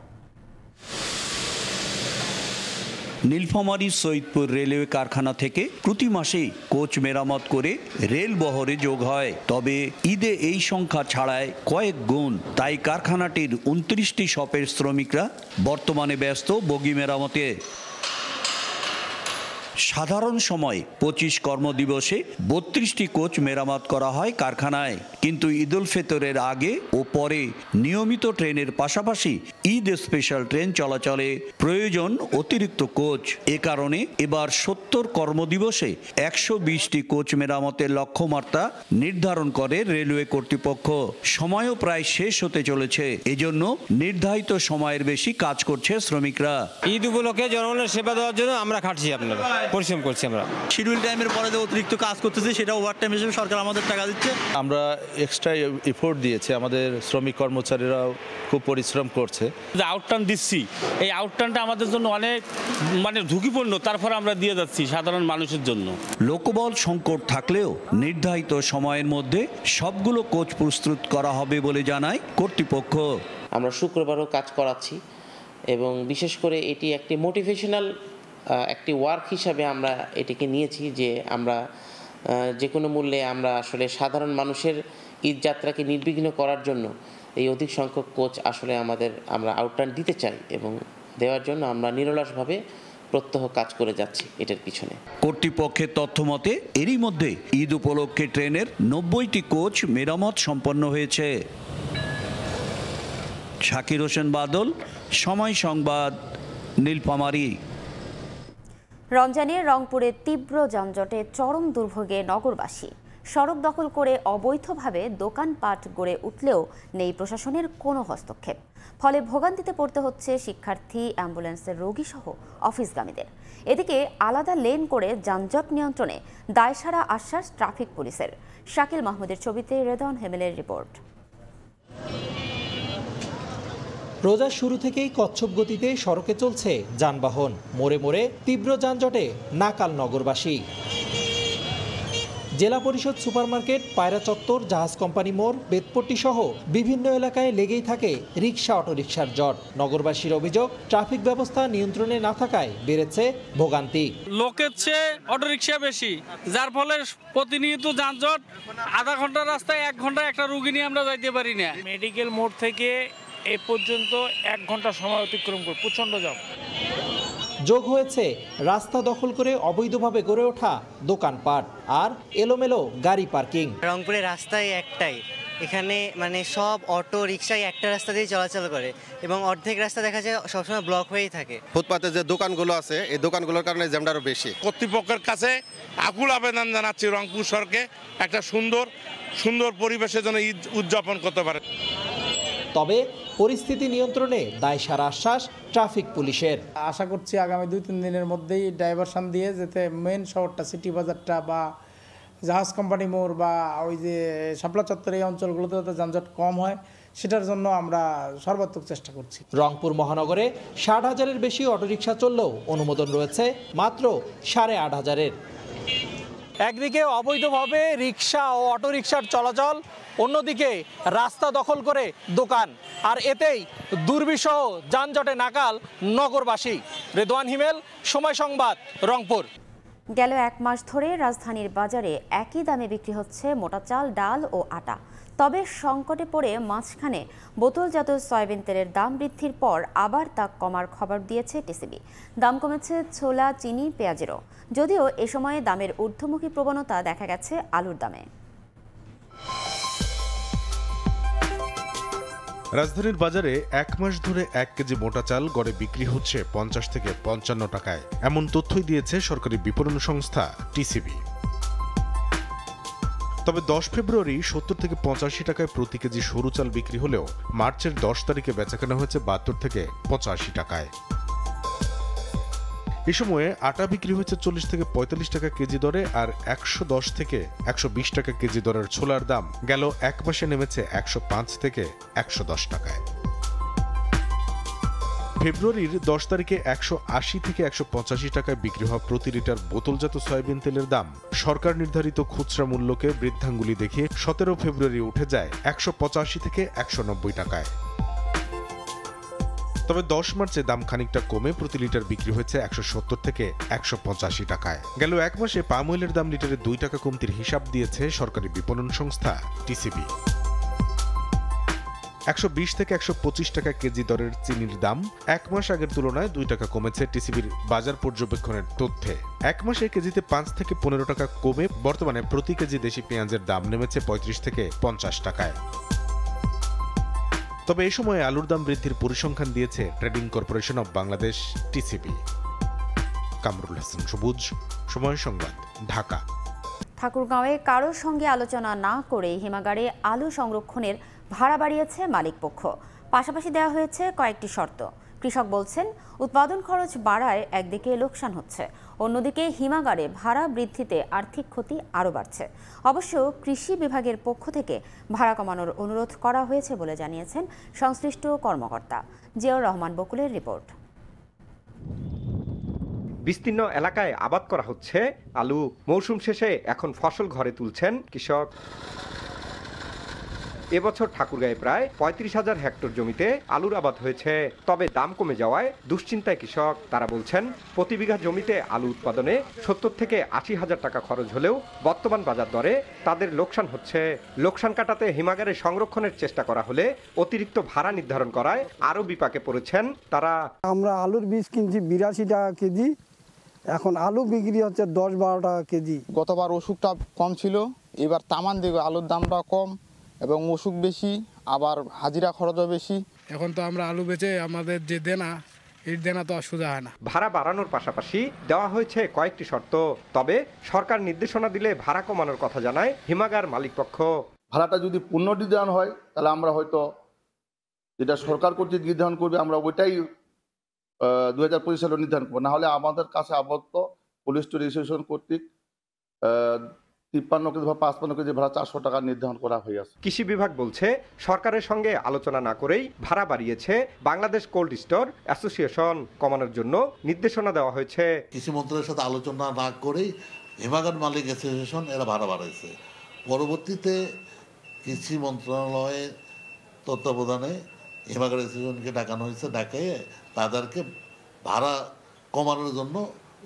নীলফামারী সৈয়দপুর রেলওয়ে কারখানা থেকে প্রতি মাসেই কোচ মেরামত করে রেল বহরে যোগ হয়, তবে ঈদে এই সংখ্যা ছাড়ায় কয়েক গুণ। তাই কারখানাটির 29টি শপের শ্রমিকরা বর্তমানে ব্যস্ত বগি মেরামতে। সাধারণ সময় 25 কর্মদিবসে 32টি কোচ মেরামত করা হয় কারখানায়, কিন্তু ঈদ উল ফিতরের আগে ও পরে নিয়মিত ট্রেনের পাশাপাশি ঈদ স্পেশাল ট্রেন চলাচলে প্রয়োজন অতিরিক্ত কোচ। এ কারণে এবার 70 কর্মদিবসে 120টি কোচ মেরামতের লক্ষ্যমাত্রা নির্ধারণ করে রেলওয়ে কর্তৃপক্ষ। সময়ও প্রায় শেষ হতে চলেছে, এজন্য নির্ধারিত সময়ের বেশি কাজ করছে শ্রমিকরা। ঈদ উপলক্ষে জনগণের সেবা দেওয়ার জন্য আমরা খাটছি, আপনারা পরিশ্রম করছি। আমরা শিডিউল টাইমের পরে যে অতিরিক্ত কাজ করতেছি, সেটা ওভারটাইম হিসেবে সরকার আমাদের টাকা দিচ্ছে। আমরা এক্সট্রা এফোর্ট দিয়েছি, আমাদের শ্রমিক কর্মচারীরাও খুব পরিশ্রম করছে। যে আউটটার্ন দিচ্ছি, এই আউটটার্নটা আমাদের জন্য অনেক ঝুঁকিপূর্ণ, তারপর আমরা দিয়ে যাচ্ছি সাধারণ মানুষের জন্য। লোকবল সংকট থাকলেও নির্ধারিত সময়ের মধ্যে সবগুলো কোচ প্রস্তুত করা হবে বলে জানায় কর্তৃপক্ষ। আমরা শুক্রবারও কাজ করাচ্ছি এবং বিশেষ করে এটি একটি মোটিভেশনাল একটি ওয়ার্ক হিসাবে আমরা এটিকে নিয়েছি, যে আমরা যে কোনো মূল্যে আমরা আসলে সাধারণ মানুষের ঈদ যাত্রাকে নির্বিঘ্ন করার জন্য এই অধিক সংখ্যক কোচ আসলে আমরা আউটটার্ন দিতে চাই, এবং দেওয়ার জন্য আমরা নিরলসভাবে প্রত্যহ কাজ করে যাচ্ছি এটার পিছনে। কর্তৃপক্ষের তথ্য মতে এরই মধ্যে ঈদ উপলক্ষে ট্রেনের 90টি কোচ মেরামত সম্পন্ন হয়েছে। শাকির হোসেন বাদল, সময় সংবাদ, নীলফামারী। রমজানের রংপুরে তীব্র যানজটে চরম দুর্ভোগে নগরবাসী। সড়ক দখল করে অবৈধভাবে দোকানপাট গড়ে উঠলেও নেই প্রশাসনের কোনো হস্তক্ষেপ। ফলে ভোগান্তিতে পড়তে হচ্ছে শিক্ষার্থী, অ্যাম্বুলেন্সের রোগী সহ অফিসগামীদের। এদিকে আলাদা লেন করে যানজট নিয়ন্ত্রণে দায়সারা আশ্বাস ট্রাফিক পুলিশের। শাকিল মাহমুদের ছবিতে রেদওয়ান হেমেলের রিপোর্ট। রোজার শুরু থেকেই কচ্ছপ গতিতে সড়কে চলছে যানবাহন, মোড়ে মোড়ে তীব্র যানজটে নাকাল নগরবাসী। জেলা পরিষদ সুপারমার্কেট, পায়রা চত্বর, জাহাজ কোম্পানি মোড়, বেতপট্টি সহ বিভিন্ন এলাকায় লেগেই থাকে রিকশা অটোরিকশার জট। নগরবাসীর অভিযোগ, ট্রাফিক ব্যবস্থা নিয়ন্ত্রণে না থাকায় বেড়েছে ভোগান্তি। লোকের চেয়ে অটোরিকশা বেশি, যার ফলে প্রতিনিয়ত যানজট। আধা ঘন্টার রাস্তায় 1 ঘন্টায় একটা রুগী নিয়ে আমরা যাইতে পারি না। মেডিকেল মোড় থেকে এ পর্যন্ত 1 ঘন্টা সময় অতিক্রম করে প্রচণ্ড জ্যাম। যোগ হয়েছে রাস্তা দখল করে অবৈধভাবে গড়ে ওঠা দোকানপাট আর এলোমেলো গাড়ি পার্কিং। রংপুরের রাস্তায় একটাই, এখানে মানে সব অটো রিক্সায় একটা রাস্তা দিয়ে চলাচল করে এবং অর্ধেক রাস্তা দেখা যায় সবসময় ব্লক হয়েই থাকে। ফুটপাতে যে দোকানগুলো আছে এই দোকানগুলোর কারণে জ্যামটা আরও বেশি। কর্তৃপক্ষের কাছে আকুল আবেদন জানাচ্ছি রংপুর শহরকে একটা সুন্দর পরিবেশের জন্য ঈদ উদযাপন করতে পারে। তবে পরিস্থিতি নিয়ন্ত্রণে দায়সারা আশ্বাস ট্রাফিক পুলিশের। আশা করছি আগামী 2-3 দিনের মধ্যেই ডাইভারশন দিয়ে যাতে মেন শহরটা, সিটি বাজারটা বা জাহাজ কোম্পানি মোড় বা ওই যে শাপলা চত্বর, এই অঞ্চলগুলোতে যাতে যানজট কম হয় সেটার জন্য আমরা সর্বাত্মক চেষ্টা করছি। রংপুর মহানগরে 60,000-এর বেশি অটোরিকশা চললেও অনুমোদন রয়েছে মাত্র 8,500-এর। একদিকে অবৈধভাবে রিকশা ও অটোরিকশার চলাচল, অন্যদিকে রাস্তা দখল করে দোকান, আর এতেই দুর্বিষহ যানজটে নাকাল নগরবাসী। রেদওয়ান হিমেল, সময় সংবাদ, রংপুর। গেল 1 মাস ধরে রাজধানীর বাজারে একই দামে বিক্রি হচ্ছে মোটা চাল, ডাল ও আটা। তবে সংকটে পড়ে মাঝখানে বোতলজাত সয়াবিন তেলের দাম বৃদ্ধির পর আবার তা কমার খবর দিয়েছে টিসিবি। দাম কমেছে ছোলা, চিনি, পেঁয়াজেরও, যদিও এ সময়ে দামের ঊর্ধ্বমুখী প্রবণতা দেখা গেছে আলুর দামে। রাজধানীর বাজারে 1 মাস ধরে 1 কেজি মোটা চাল গড়ে বিক্রি হচ্ছে 50 থেকে 55 টাকায়। এমন তথ্যই দিয়েছে সরকারি বিপণন সংস্থা টিসিবি। তবে 10 ফেব্রুয়ারি 70 থেকে 85 টাকায় প্রতি কেজি সরু চাল বিক্রি হলেও মার্চের 10 তারিখে বেচাকেনা হয়েছে 72 থেকে 85 টাকায়। এ সময়ে আটা বিক্রি হয়েছে 40 থেকে 45 টাকা কেজি দরে, আর 110 থেকে 120 টাকা কেজি দরের ছোলার দাম গেল 1 মাসে নেমেছে 105 থেকে 110 টাকায়। ফেব্রুয়ারির 10 তারিখে 180 থেকে 185 টাকায় বিক্রি হওয়া প্রতি লিটার বোতলজাত সয়াবিন তেলের দাম সরকার নির্ধারিত খুচরা মূল্যকে বৃদ্ধাঙ্গুলি দেখিয়ে 17 ফেব্রুয়ারি উঠে যায় 185 থেকে 190 টাকায়। তবে 10 মার্চে দাম খানিকটা কমে প্রতি লিটার বিক্রি হয়েছে 170 থেকে 185 টাকায়। গেল 1 মাসে পাম অয়েলের দাম লিটারে 2 টাকা কমতির হিসাব দিয়েছে সরকারি বিপণন সংস্থা টিসিবি। 120 থেকে 125 টাকা কেজি দরের চিনির দাম 1 মাস আগের তুলনায় 2 টাকা কমেছে টিসিবির বাজার পর্যবেক্ষণের তথ্যে। 1 মাসে কেজিতে 5 থেকে 15 টাকা কমে বর্তমানে প্রতি কেজি দেশি পেঁয়াজের দাম নেমেছে 35 থেকে 50 টাকায়। তবে এই সময়ে আলুর দাম বৃদ্ধির পরিসংখ্যান দিয়েছে trading corporation of Bangladesh TCB. Kamrul Hasan সবুজ, সময় সংবাদ, ঢাকা। ঠাকুরগাঁওয়ে কারোর সঙ্গে আলোচনা না করে হিমাগারে আলু সংরক্ষণের ভাড়া বাড়িয়েছে মালিকপক্ষ। পাশাপাশি দেওয়া হয়েছে কয়েকটি শর্ত। কৃষক বলছেন, উৎপাদন খরচ বাড়ায় একদিকে লোকসান হচ্ছে, অন্যদিকে হিমাগারে ভাড়া বৃদ্ধিতে আর্থিক ক্ষতি আরও বাড়ছে। অবশ্য কৃষি বিভাগের পক্ষ থেকে ভাড়া কমানোর অনুরোধ করা হয়েছে বলে জানিয়েছেন সংশ্লিষ্ট কর্মকর্তা। জিয়াউর রহমান বকুলের রিপোর্ট। বিস্তীর্ণ এলাকায় আবাদ করা হচ্ছে আলু। মৌসুম শেষে এখন ফসল ঘরে তুলছেন কৃষক। এবছর ঠাকুরগাঁয়ে প্রায় 35,000 হেক্টর জমিতে আলুর আবাদ হয়েছে। তবে দাম কমে যাওয়ায় দুশ্চিন্তায় কৃষক। তারা বলছেন, প্রতি বিঘা জমিতে আলু উৎপাদনে 70 থেকে 80,000 টাকা খরচ হলেও বর্তমান বাজার দরে তাদের লোকসান হচ্ছে। লোকসান কাটাতে হিমাগারে সংরক্ষণের চেষ্টা করা হলে অতিরিক্ত ভাড়া নির্ধারণ করায় আরও বিপাকে পড়েছেন তারা। আমরা আলুর বীজ কিনছি 82 টাকা কেজি, এখন আলু বিক্রি হচ্ছে 10-12 টাকা কেজি। গতবার ওষুধটা কম ছিল, এবার তামান দিকে আলুর দামটা কম এবং ওষুধ বেশি, আবার হাজিরা খরচও বেশি। এখন তো আমরা আলু বেচে আমাদের যে দেনা, এই দেনা তো সোজা হয় না। ভাড়া বাড়ানোর পাশাপাশি দেওয়া হয়েছে কয়েকটি শর্ত। তবে সরকার নির্দেশনা দিলে ভাড়া কমানোর কথা জানায় হিমাগার মালিকপক্ষ। ভাড়াটা যদি পুনর্নির্ধারণ হয় তাহলে আমরা হয়তো যেটা সরকার কর্তৃক নির্ধারণ করবে আমরা ওইটাই 2025 সালে নির্ধারণ করবো। না হলে আমাদের কাছে আবদ্ধ পুলিশ রেজিস্ট্রেশন কর্তৃক 53 কেজি বা 55 কেজি ভাড়া 400 টাকা নির্ধারণ করা হয়েছে। কৃষি বিভাগ বলছে সরকারের সঙ্গে আলোচনা না করেই ভাড়া বাড়িয়েছে বাংলাদেশ কোল্ড স্টোর অ্যাসোসিয়েশন। কমানোর জন্য নির্দেশনা দেওয়া হয়েছে। কৃষি মন্ত্রণালয়ের সাথে আলোচনা না করেই হিমাগার মালিক অ্যাসোসিয়েশন এরা ভাড়া বাড়াইছে। পরবর্তীতে কৃষি মন্ত্রণালয়ের তত্ত্বাবধানে হিমাগার অ্যাসোসিয়েশনকে ডাকানো হয়েছে, ডাকিয়ে তাদেরকে ভাড়া কমানোর জন্য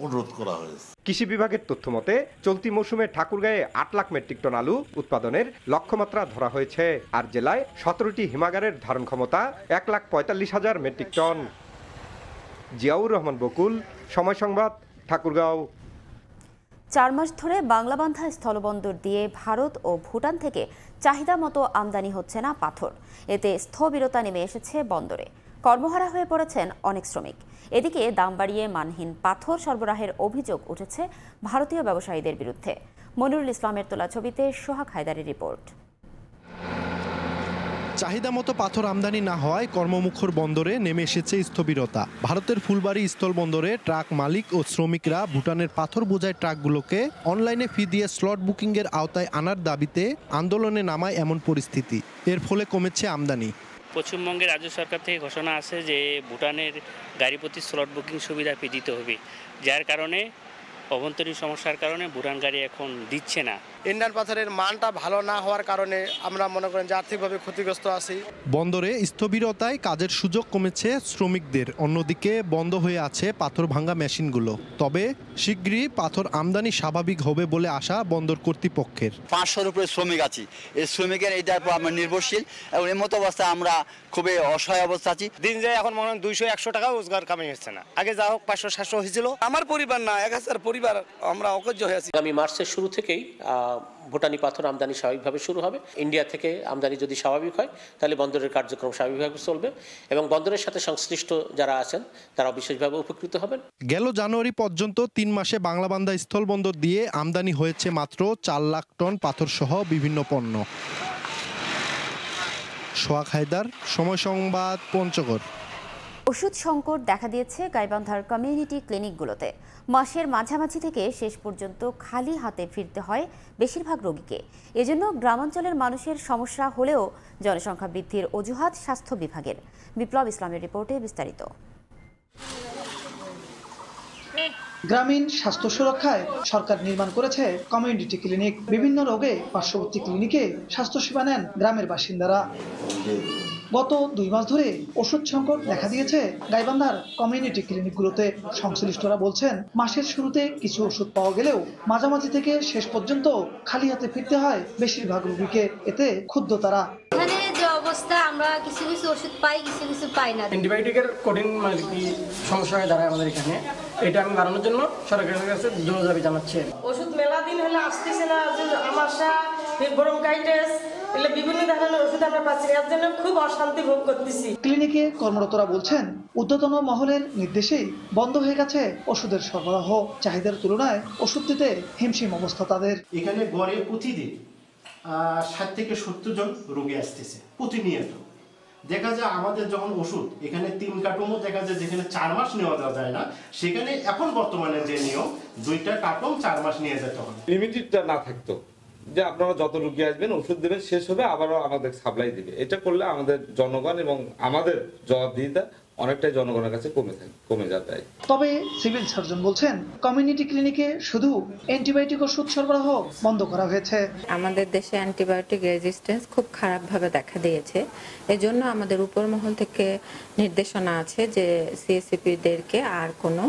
অনুরোধ করা হয়েছে। কৃষি বিভাগের তথ্য মতে চলতি মৌসুমে ঠাকুরগাঁয়ে 8 লাখ মেট্রিক টন আলু উৎপাদনের লক্ষ্যমাত্রা ধরা হয়েছে, আর জেলায় 17টি হিমাগারের ধারণ ক্ষমতা 1,45,000 মেট্রিক টন। জিয়াউর রহমান বকুল, সময় সংবাদ, ঠাকুরগাঁও। 4 মাস ধরে বাংলাবান্ধা স্থলবন্দর দিয়ে ভারত ও ভুটান থেকে চাহিদা মতো আমদানি হচ্ছে না পাথর। এতে স্থবিরতা নেমে এসেছে বন্দরে। কর্মহারা হয়ে পড়েছেন অনেক শ্রমিক। এদিকে দাম বাড়িয়ে মানহীন পাথর সরবরাহের অভিযোগ উঠেছে ভারতীয় ব্যবসায়ীদের বিরুদ্ধে। মনিরুল ইসলামের তোলা ছবিতে সোহাগ হায়দারের রিপোর্ট। চাহিদা মতো পাথর আমদানি না হওয়ায় কর্মমুখর বন্দরে নেমে এসেছে স্থবিরতা। ভারতের ফুলবাড়ি স্থল বন্দরে ট্রাক মালিক ও শ্রমিকরা ভুটানের পাথর বোঝাই ট্রাকগুলোকে অনলাইনে ফি দিয়ে স্লট বুকিংয়ের আওতায় আনার দাবিতে আন্দোলনে নামায় এমন পরিস্থিতি। এর ফলে কমেছে আমদানি। পশ্চিমবঙ্গের রাজ্য সরকার থেকে ঘোষণা আছে যে ভুটানের গাড়ি প্রতি স্লট বুকিং সুবিধা ফি দিতে হবে, যার কারণে অভ্যন্তরীণ সমস্যার কারণে ভুটান গাড়ি এখন দিচ্ছে না। ইন্ডিয়ান পাথরের মানটা ভালো না হওয়ার কারণে আমরা মনে করেন যে আর্থিকভাবে ক্ষতিগ্রস্ত আছি। বন্দরে স্থবিরতায় কাজের সুযোগ কমেছে শ্রমিকদের। অন্যদিকে বন্ধ হয়ে আছে পাথর ভাঙা মেশিনগুলো। তবে শীঘ্রই পাথর আমদানি স্বাভাবিক হবে বলে আশা বন্দর কর্তৃপক্ষের। 500-র উপরে শ্রমিক আছি, এই শ্রমিকের এইটার উপর আমরা নির্ভরশীল এবং এর মতো অবস্থায় আমরা খুবই অসহায় অবস্থা আছি। দিন যায় এখন মনে হয় 200-100 টাকা রোজগার কামাই হচ্ছে না। আগে যা হোক 500-700 হয়েছিল। আমার পরিবার না 1000 পরিবার আমরা অকজ্য হয়ে আছি। আগামী মার্চের শুরু থেকেই ভুটানি পাথর আমদানি স্বাভাবিকভাবে শুরু হবে। ইন্ডিয়া থেকে আমদানি যদি স্বাভাবিক হয় তাহলে বন্দরের কার্যক্রম স্বাভাবিকভাবে চলবে এবং বন্দরের সাথে সংশ্লিষ্ট যারা আছেন তারা বিশেষভাবে উপকৃত হবেন। গেল জানুয়ারি পর্যন্ত 3 মাসে বাংলাবান্ধা স্থলবন্দর দিয়ে আমদানি হয়েছে মাত্র 4 লাখ টন পাথর সহ বিভিন্ন পণ্য। সোহাগ হায়দার, সময় সংবাদ, পঞ্চগড়। ওষুধ সংকট দেখা দিয়েছে গাইবান্ধার কমিউনিটি ক্লিনিকগুলোতে। মাসের মাঝামাঝি থেকে শেষ পর্যন্ত খালি হাতে ফিরতে হয় বেশিরভাগ রোগীকে। এজন্য গ্রামাঞ্চলের মানুষের সমস্যা হলেও জনসংখ্যা বৃদ্ধির অজুহাত স্বাস্থ্য বিভাগের। বিপ্লব ইসলামের রিপোর্টে বিস্তারিত। গ্রামীণ স্বাস্থ্য সুরক্ষায় সরকার নির্মাণ করেছে কমিউনিটি ক্লিনিক। বিভিন্ন রোগে পার্শ্ববর্তী ক্লিনিকে স্বাস্থ্যসেবা নেন গ্রামের বাসিন্দারা। গত 2 মাস ধরে ওষুধ সংকট দেখা দিয়েছে গাইবান্ধার কমিউনিটি ক্লিনিকগুলোতে। সংশ্লিষ্টরা বলছেন মাসের শুরুতে কিছু ওষুধ পাওয়া গেলেও মাঝামাঝি থেকে শেষ পর্যন্ত খালি হাতে ফিরতে হয় বেশিরভাগ রোগীকে। এতে ক্ষুব্ধ তারা। এখানে যে অবস্থা, আমরা কিছু কিছু ওষুধ পাই, কিছু কিছু পাই না। অ্যান্টিবায়োটিকের কঠিন সমস্যা হয়ে দাঁড়ায় আমাদের এখানে। এটা আমি বাড়ানোর জন্য সরকারের কাছে জোর দাবি জানাচ্ছি। ওষুধ মেলা দিন হলে আসতেছে না। আমাশা, ব্রঙ্কাইটিস, এগুলো বিভিন্ন ধরনের ওষুধ আমরা পাচ্ছি, এর জন্য খুব অশান্তি ভোগ করতেছি। ক্লিনিকে কর্মরতরা বলছেন ঊর্ধ্বতন মহলের নির্দেশেই বন্ধ হয়ে গেছে ওষুধের সরবরাহ। চাহিদার তুলনায় ওষুধ দিতে হিমশিম অবস্থা তাদের। এখানে গড়ে প্রতিদিন 60 থেকে 70 জন রোগী আসতেছে প্রতিনিয়ত। দেখা যায় আমাদের যখন ওষুধ এখানে 3 কার্টুনও দেখা যায়, যেখানে 4 মাস নেওয়া যায় না, সেখানে এখন বর্তমানে যে নিয়ম 2টা কার্টুন 4 মাস নিয়ে যেতে হবে। লিমিটেডটা না থাকতো যে আপনারা যত রোগী আসবেন ওষুধ দেবেন, শেষ হবে আবারও আমাদের সাপ্লাই দিবে। এটা করলে আমাদের জনগণ এবং আমাদের জবাবদিহিতা অনেকটাই জনগণের কাছে কমে যাবে। তবে সিভিল সার্জন বলছেন কমিউনিটি ক্লিনিকে শুধু অ্যান্টিবায়োটিক ওষুধ সরবরাহ বন্ধ করা হয়েছে। আমাদের দেশে অ্যান্টিবায়োটিক রেজিস্ট্যান্স খুব খারাপভাবে দেখা দিয়েছে। এজন্য আমাদের উপর মহল থেকে নির্দেশনা আছে যে সিএসসিপিদেরকে আর কোনো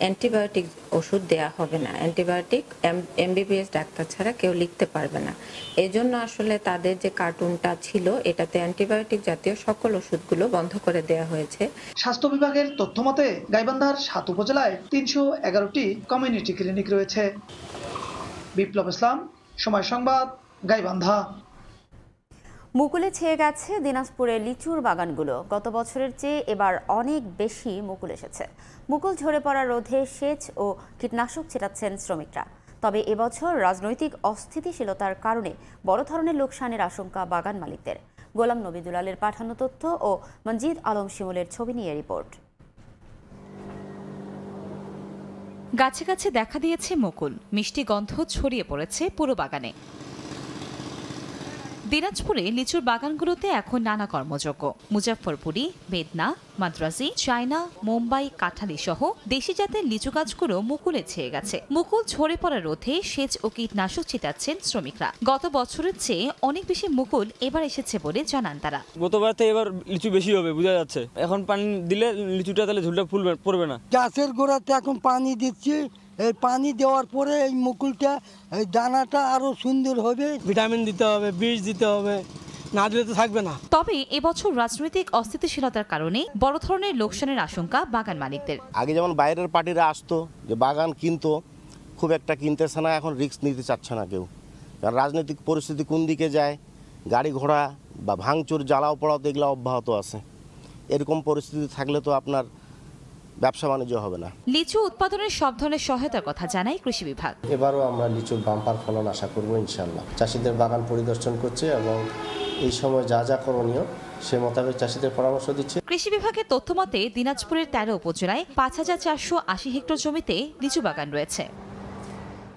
অ্যান্টিবায়োটিক ওষুধ দেয়া হবে না। অ্যান্টিবায়োটিক এমবিবিএস ডাক্তার ছাড়া কেউ লিখতে পারবে না। এজন্য আসলে তাদের যে কার্টুনটা ছিল এটাতে অ্যান্টিবায়োটিক জাতীয় সকল ওষুধগুলো বন্ধ করে দেয়া হয়েছে। স্বাস্থ্য বিভাগের তথ্য মতে গাইবান্ধার 7 উপজেলায় 311টি কমিউনিটি ক্লিনিক রয়েছে। বিপ্লব ইসলাম, সময় সংবাদ, গাইবান্ধা। মুকুলে ছেয়ে গেছে দিনাজপুরের লিচুর বাগানগুলো। গত বছরের চেয়ে এবার অনেক বেশি মুকুল এসেছে। মুকুল ঝরে পড়া রোধে সেচ ও কীটনাশক ছেটাচ্ছেন শ্রমিকরা। তবে এবছর রাজনৈতিক অস্থিতিশীলতার কারণে বড় ধরনের লোকসানের আশঙ্কা বাগান মালিকদের। গোলাম নবী দুলালের পাঠানো তথ্য ও মঞ্জিদ আলম শিমুলের ছবি নিয়ে রিপোর্ট। গাছে গাছে দেখা দিয়েছে মুকুল, মিষ্টি গন্ধ ছড়িয়ে পড়েছে পুরো বাগানে। দিনাজপুরে লিচুর বাগানগুলোতে এখন নানা কর্মযজ্ঞ। মুজাফফরপুরি, বেদনা, মাদ্রাজি, চায়না, মুম্বাই, কাঠালি সহ দেশি জাতের লিচু গাছগুলো মুকুলে ছেয়ে গেছে। মুকুল ঝরে পড়া রোধে সেচ ও কীটনাশক ছিটাচ্ছেন শ্রমিকরা। গত বছরের চেয়ে অনেক বেশি মুকুল এবার এসেছে বলে জানান তারা। গতবার থেকে এবার লিচু বেশি হবে বোঝা যাচ্ছে। এখন পানি দিলে লিচুটা তাহলে ঝুলটা ফুল পড়বে না। গাছের গোড়াতে এখন পানি দিচ্ছি, এই পানি দেওয়ার পরে এই মুকুলটা, এই দানাটা আরো সুন্দর হবে। ভিটামিন দিতে হবে, বীজ দিতে হবে, না দিলে তো থাকবে না। তবে এবছর রাজনৈতিক অস্থিতিশীলতার কারণে বড় ধরনের লোকসানের আশঙ্কা বাগান মালিকদের। আগে যেমন বাইরের পার্টিরা আসতো, যে বাগান কিনতো, খুব একটা কিনতেছে না, এখন রিস্ক নিতে চাচ্ছে না কেউ। কারণ রাজনৈতিক পরিস্থিতি কোন দিকে যায়, গাড়ি ঘোড়া বা ভাঙচুর, জ্বালাও পড়াও এগুলো অব্যাহত আছে। এরকম পরিস্থিতি থাকলে তো আপনার ব্যবসা বাণিজ্য হবে না। লিচু উৎপাদনের সব ধরনের সহায়তার কথা জানায় কৃষি বিভাগ। এবারও আমরা লিচুর বাম্পার ফলন আশা করব ইনশাআল্লাহ। চাষিদের বাগান পরিদর্শন করছে এবং এই সময় যা যা করণীয় সে মোতাবেক চাষিদের পরামর্শ দিচ্ছে। কৃষি বিভাগের তথ্য মতে দিনাজপুরের 13 উপজেলায় ৫,৪৮০ হেক্টর জমিতে লিচু বাগান রয়েছে।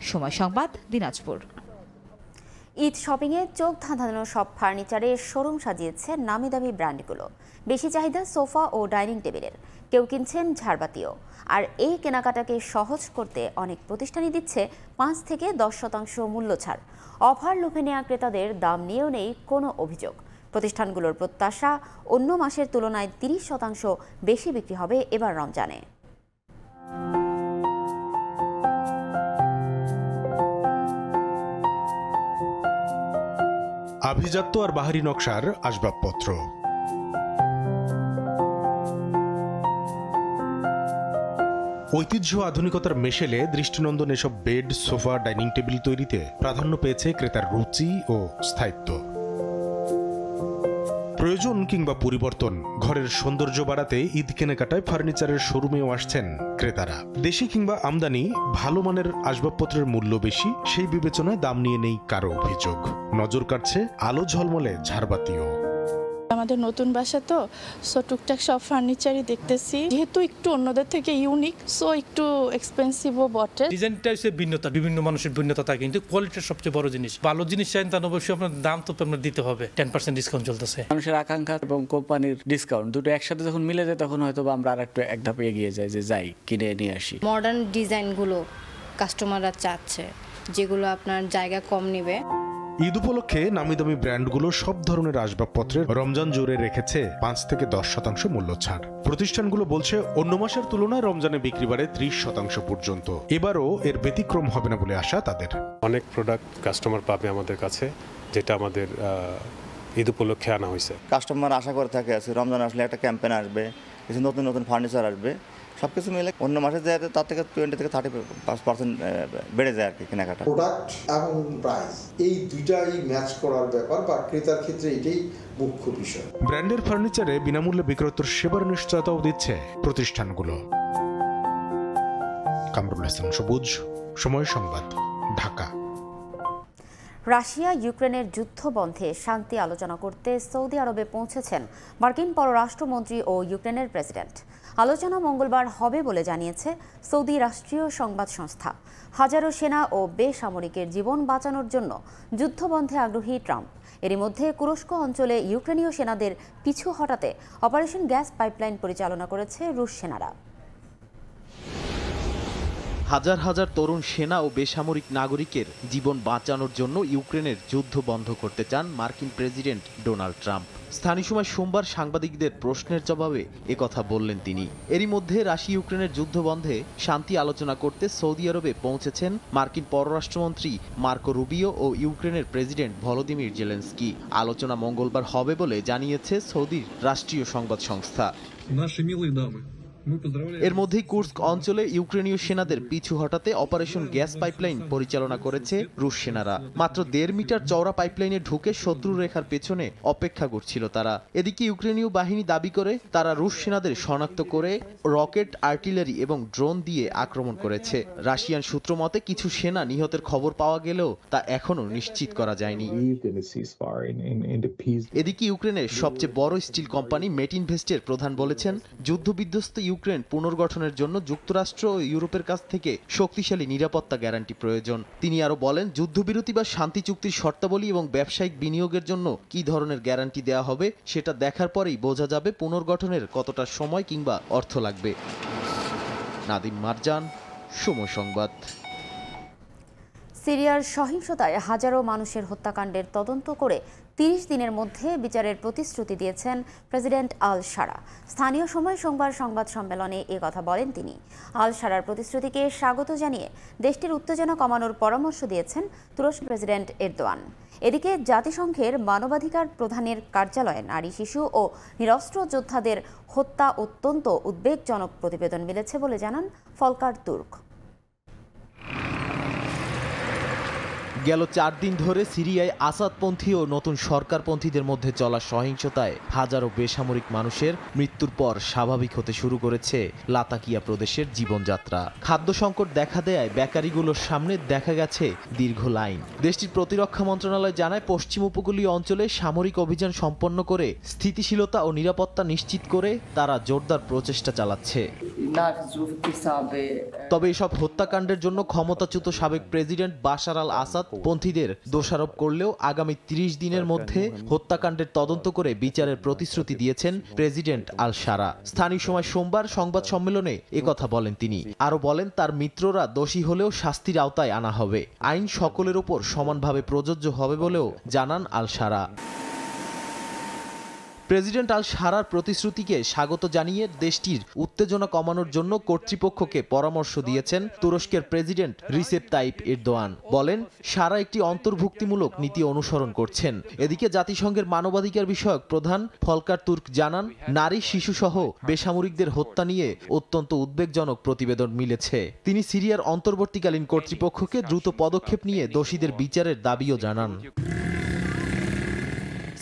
সময় সংবাদ, দিনাজপুর। ঈদ শপিংয়ে চোখ ধাঁধানো সব ফার্নিচারের শোরুম সাজিয়েছে নামি দামি ব্র্যান্ডগুলো। বেশি চাহিদা সোফা ও ডাইনিং টেবিলের, কেউ কিনছেন ঝাড়বাতিও। আর এই কেনাকাটাকে সহজ করতে অনেক প্রতিষ্ঠানই দিচ্ছে ৫ থেকে ১০% মূল্য ছাড়। অফার লোভে নেওয়া ক্রেতাদের দাম নিয়েও নেই কোনো অভিযোগ। প্রতিষ্ঠানগুলোর প্রত্যাশা, অন্য মাসের তুলনায় ৩০% বেশি বিক্রি হবে এবার রমজানে। আভিজাত্য আর বাহারি নকশার আসবাবপত্র, ঐতিহ্য আধুনিকতার মেশেলে দৃষ্টিনন্দন এসব বেড, সোফা, ডাইনিং টেবিল তৈরিতে প্রাধান্য পেয়েছে ক্রেতার রুচি ও স্থায়িত্ব। প্রয়োজন কিংবা পরিবর্তন, ঘরের সৌন্দর্য বাড়াতে ঈদ কেনাকাটায় ফার্নিচারের শোরুমেও আসছেন ক্রেতারা। দেশি কিংবা আমদানি, ভালো মানের আসবাবপত্রের মূল্য বেশি, সেই বিবেচনায় দাম নিয়ে নেই কারো অভিযোগ। নজর কাটছে আলো ঝলমলে ঝাড়বাতিও। আমাদের নতুন বাসা তো, সো টুকটাক সব ফার্নিচারই দেখতেছি, যেহেতু একটু অন্যদের থেকে ইউনিক, সো একটু এক্সপেন্সিভও বটে। ডিজাইনটা হচ্ছে ভিন্নতা, বিভিন্ন মানুষের ভিন্নতা থাকে, কিন্তু কোয়ালিটির সবচেয়ে বড় জিনিস। ভালো জিনিস চাই তার অবশ্যই আপনার দাম তো আপনার দিতে হবে। 10% ডিসকাউন্ট চলতেছে। মানুষের আকাঙ্ক্ষা এবং কোম্পানির ডিসকাউন্ট দুটো একসাথে যখন মিলে যায়, তখন হয়তো আমরা আর একটু এক ধাপে এগিয়ে যাই, যে যাই কিনে নিয়ে আসি। মডার্ন ডিজাইনগুলো কাস্টমাররা চাচ্ছে, যেগুলো আপনার জায়গা কম নেবে। ঈদ উপলক্ষে নামি দামি ব্র্যান্ডগুলো সব ধরনের আসবাবপত্রের রমজান জুড়ে রেখেছে ৫ থেকে ১০% মূল্য ছাড়। প্রতিষ্ঠানগুলো বলছে অন্য মাসের তুলনায় রমজানে বিক্রি বাড়ে ৩০% পর্যন্ত। এবারও এর ব্যতিক্রম হবে না বলে আশা তাদের। অনেক প্রোডাক্ট কাস্টমার পাবে আমাদের কাছে, যেটা আমাদের ঈদ উপলক্ষে আনা হয়েছে। কাস্টমার আশা করে থাকে আছে রমজান আসলে একটা ক্যাম্পেইন আসবে, কিছু নতুন নতুন ফার্নিচার আসবে, সব কিছু মিলে অন্য মাসে যায় তার থেকে 20 থেকে 30% বেড়ে যায় আর কি কেনাকাটা। প্রোডাক্ট এবং প্রাইস এই দুইটাই ম্যাচ করার ব্যাপার বা ক্রেতার ক্ষেত্রে এটাই মুখ্য বিষয়। ব্র্যান্ডের ফার্নিচারে বিনামূল্যে বিক্রয়ের সেবার নিশ্চয়তাও দিচ্ছে প্রতিষ্ঠানগুলো। কামরুল হাসান সবুজ, সময় সংবাদ, ঢাকা। রাশিয়া ইউক্রেনের যুদ্ধ বন্ধে শান্তি আলোচনা করতে সৌদি আরবে পৌঁছেছেন মার্কিন পররাষ্ট্রমন্ত্রী ও ইউক্রেনের প্রেসিডেন্ট। আলোচনা মঙ্গলবার হবে বলে জানিয়েছে সৌদি রাষ্ট্রীয় সংবাদ সংস্থা। হাজারো সেনা ও বেসামরিকের জীবন বাঁচানোর জন্য যুদ্ধবন্ধে আগ্রহী ট্রাম্প। এরই মধ্যে কুরস্ক অঞ্চলে ইউক্রেনীয় সেনাদের পিছু হটাতে অপারেশন গ্যাস পাইপলাইন পরিচালনা করেছে রুশ সেনারা। হাজার হাজার তরুণ সেনা ও বেসামরিক নাগরিকের জীবন বাঁচানোর জন্য ইউক্রেনের যুদ্ধ বন্ধ করতে চান মার্কিন প্রেসিডেন্ট ডোনাল্ড ট্রাম্প। স্থানীয় সময় সোমবার সাংবাদিকদের প্রশ্নের জবাবে একথা বললেন তিনি। এরই মধ্যে রাশিয়া ইউক্রেনের যুদ্ধ বন্ধে শান্তি আলোচনা করতে সৌদি আরবে পৌঁছেছেন মার্কিন পররাষ্ট্রমন্ত্রী মার্কো রুবিও ও ইউক্রেনের প্রেসিডেন্ট ভলোদিমির জেলেনস্কি। আলোচনা মঙ্গলবার হবে বলে জানিয়েছে সৌদির রাষ্ট্রীয় সংবাদ সংস্থা। এর মধ্যেই কুর্স্ক অঞ্চলে ইউক্রেনীয় সেনাদের পিছু হটাতে অপারেশন গ্যাস পাইপলাইন পরিচালনা করেছে রুশ সেনারা। মাত্র 1.5 মিটার চওড়া পাইপলাইনে ঢুকে শত্রু রেখার পেছনে অপেক্ষা করছিল তারা। এদিকে ইউক্রেনীয় বাহিনী দাবি করে তারা রুশ সেনাদের শনাক্ত করে রকেট, আর্টিলারি এবং ড্রোন দিয়ে আক্রমণ করেছে। রাশিয়ান সূত্র মতে কিছু সেনা নিহতের খবর পাওয়া গেলেও তা এখনো নিশ্চিত করা যায়নি। এদিকে ইউক্রেনের সবচেয়ে বড় স্টিল কোম্পানি মেটিনভেস্টের প্রধান বলেছেন যুদ্ধবিধ্বস্ত ইউক্রেন পুনর্গঠনের জন্য যুক্তরাষ্ট্র ও ইউরোপের কাছ থেকে শক্তিশালী নিরাপত্তা গ্যারান্টি প্রয়োজন। তিনি আরও বলেন, যুদ্ধবিরতি বা শান্তি চুক্তির শর্তাবলী এবং ব্যবসায়িক বিনিয়োগের জন্য কী ধরনের গ্যারান্টি দেওয়া হবে সেটা দেখার পরেই বোঝা যাবে পুনর্গঠনের কতটা সময় কিংবা অর্থ লাগবে। নাদিম মারজান, সময় সংবাদ। সিরিয়ার সহিংসতায় হাজারো মানুষের হত্যাকাণ্ডের তদন্ত করে 30 দিনের মধ্যে বিচারের প্রতিশ্রুতি দিয়েছেন প্রেসিডেন্ট আল শারা। স্থানীয় সময় সোমবার সংবাদ সম্মেলনে কথা বলেন তিনি। আল শারার প্রতিশ্রুতিকে স্বাগত জানিয়ে দেশটির উত্তেজনা কমানোর পরামর্শ দিয়েছেন তুরস্ক প্রেসিডেন্ট এরদোয়ান। এদিকে জাতিসংঘের মানবাধিকার প্রধানের কার্যালয়ে নারী, শিশু ও নিরস্ত্র যোদ্ধাদের হত্যা অত্যন্ত উদ্বেগজনক প্রতিবেদন মিলেছে বলে জানান ফলকার তুর্ক। গেল 4 দিন ধরে সিরিয়ায় আসাদপন্থী ও নতুন সরকারপন্থীদের মধ্যে চলা সহিংসতায় হাজারো বেসামরিক মানুষের মৃত্যুর পর স্বাভাবিক হতে শুরু করেছে লাতাকিয়া প্রদেশের জীবনযাত্রা। খাদ্য সংকট দেখা দেয় বেকারিগুলোর সামনে দেখা গেছে দীর্ঘ লাইন। দেশটির প্রতিরক্ষা মন্ত্রণালয় জানায়, পশ্চিম উপকূলীয় অঞ্চলে সামরিক অভিযান সম্পন্ন করে স্থিতিশীলতা ও নিরাপত্তা নিশ্চিত করে তারা জোরদার প্রচেষ্টা চালাচ্ছে। তবে এসব হত্যাকাণ্ডের জন্য ক্ষমতাচ্যুত সাবেক প্রেসিডেন্ট বাশার আল আসাদ পন্থীদের দোষারোপ করলেও আগামী 30 দিনের মধ্যে হত্যাকাণ্ডের তদন্ত করে বিচারের প্রতিশ্রুতি দিয়েছেন প্রেসিডেন্ট আল শারা। স্থানীয় সময় সোমবার সংবাদ সম্মেলনে একথা বলেন তিনি। আরও বলেন, তার মিত্ররা দোষী হলেও শাস্তির আওতায় আনা হবে। আইন সকলের উপর সমানভাবে প্রযোজ্য হবে বলেও জানান আল শারা। প্রেসিডেন্ট আল শারার প্রতিশ্রুতিকে স্বাগত জানিয়ে দেশটির উত্তেজনা কমানোর জন্য কর্তৃপক্ষকে পরামর্শ দিয়েছেন তুরস্কের প্রেসিডেন্ট রিসেপ তাইপ এরদোয়ান। বলেন, শারা একটি অন্তর্ভুক্তিমূলক নীতি অনুসরণ করছেন। এদিকে জাতিসংঘের মানবাধিকার বিষয়ক প্রধান ফলকার তুর্ক জানান, নারী, শিশুসহ বেসামরিকদের হত্যা নিয়ে অত্যন্ত উদ্বেগজনক প্রতিবেদন মিলেছে। তিনি সিরিয়ার অন্তর্বর্তীকালীন কর্তৃপক্ষকে দ্রুত পদক্ষেপ নিয়ে দোষীদের বিচারের দাবিও জানান।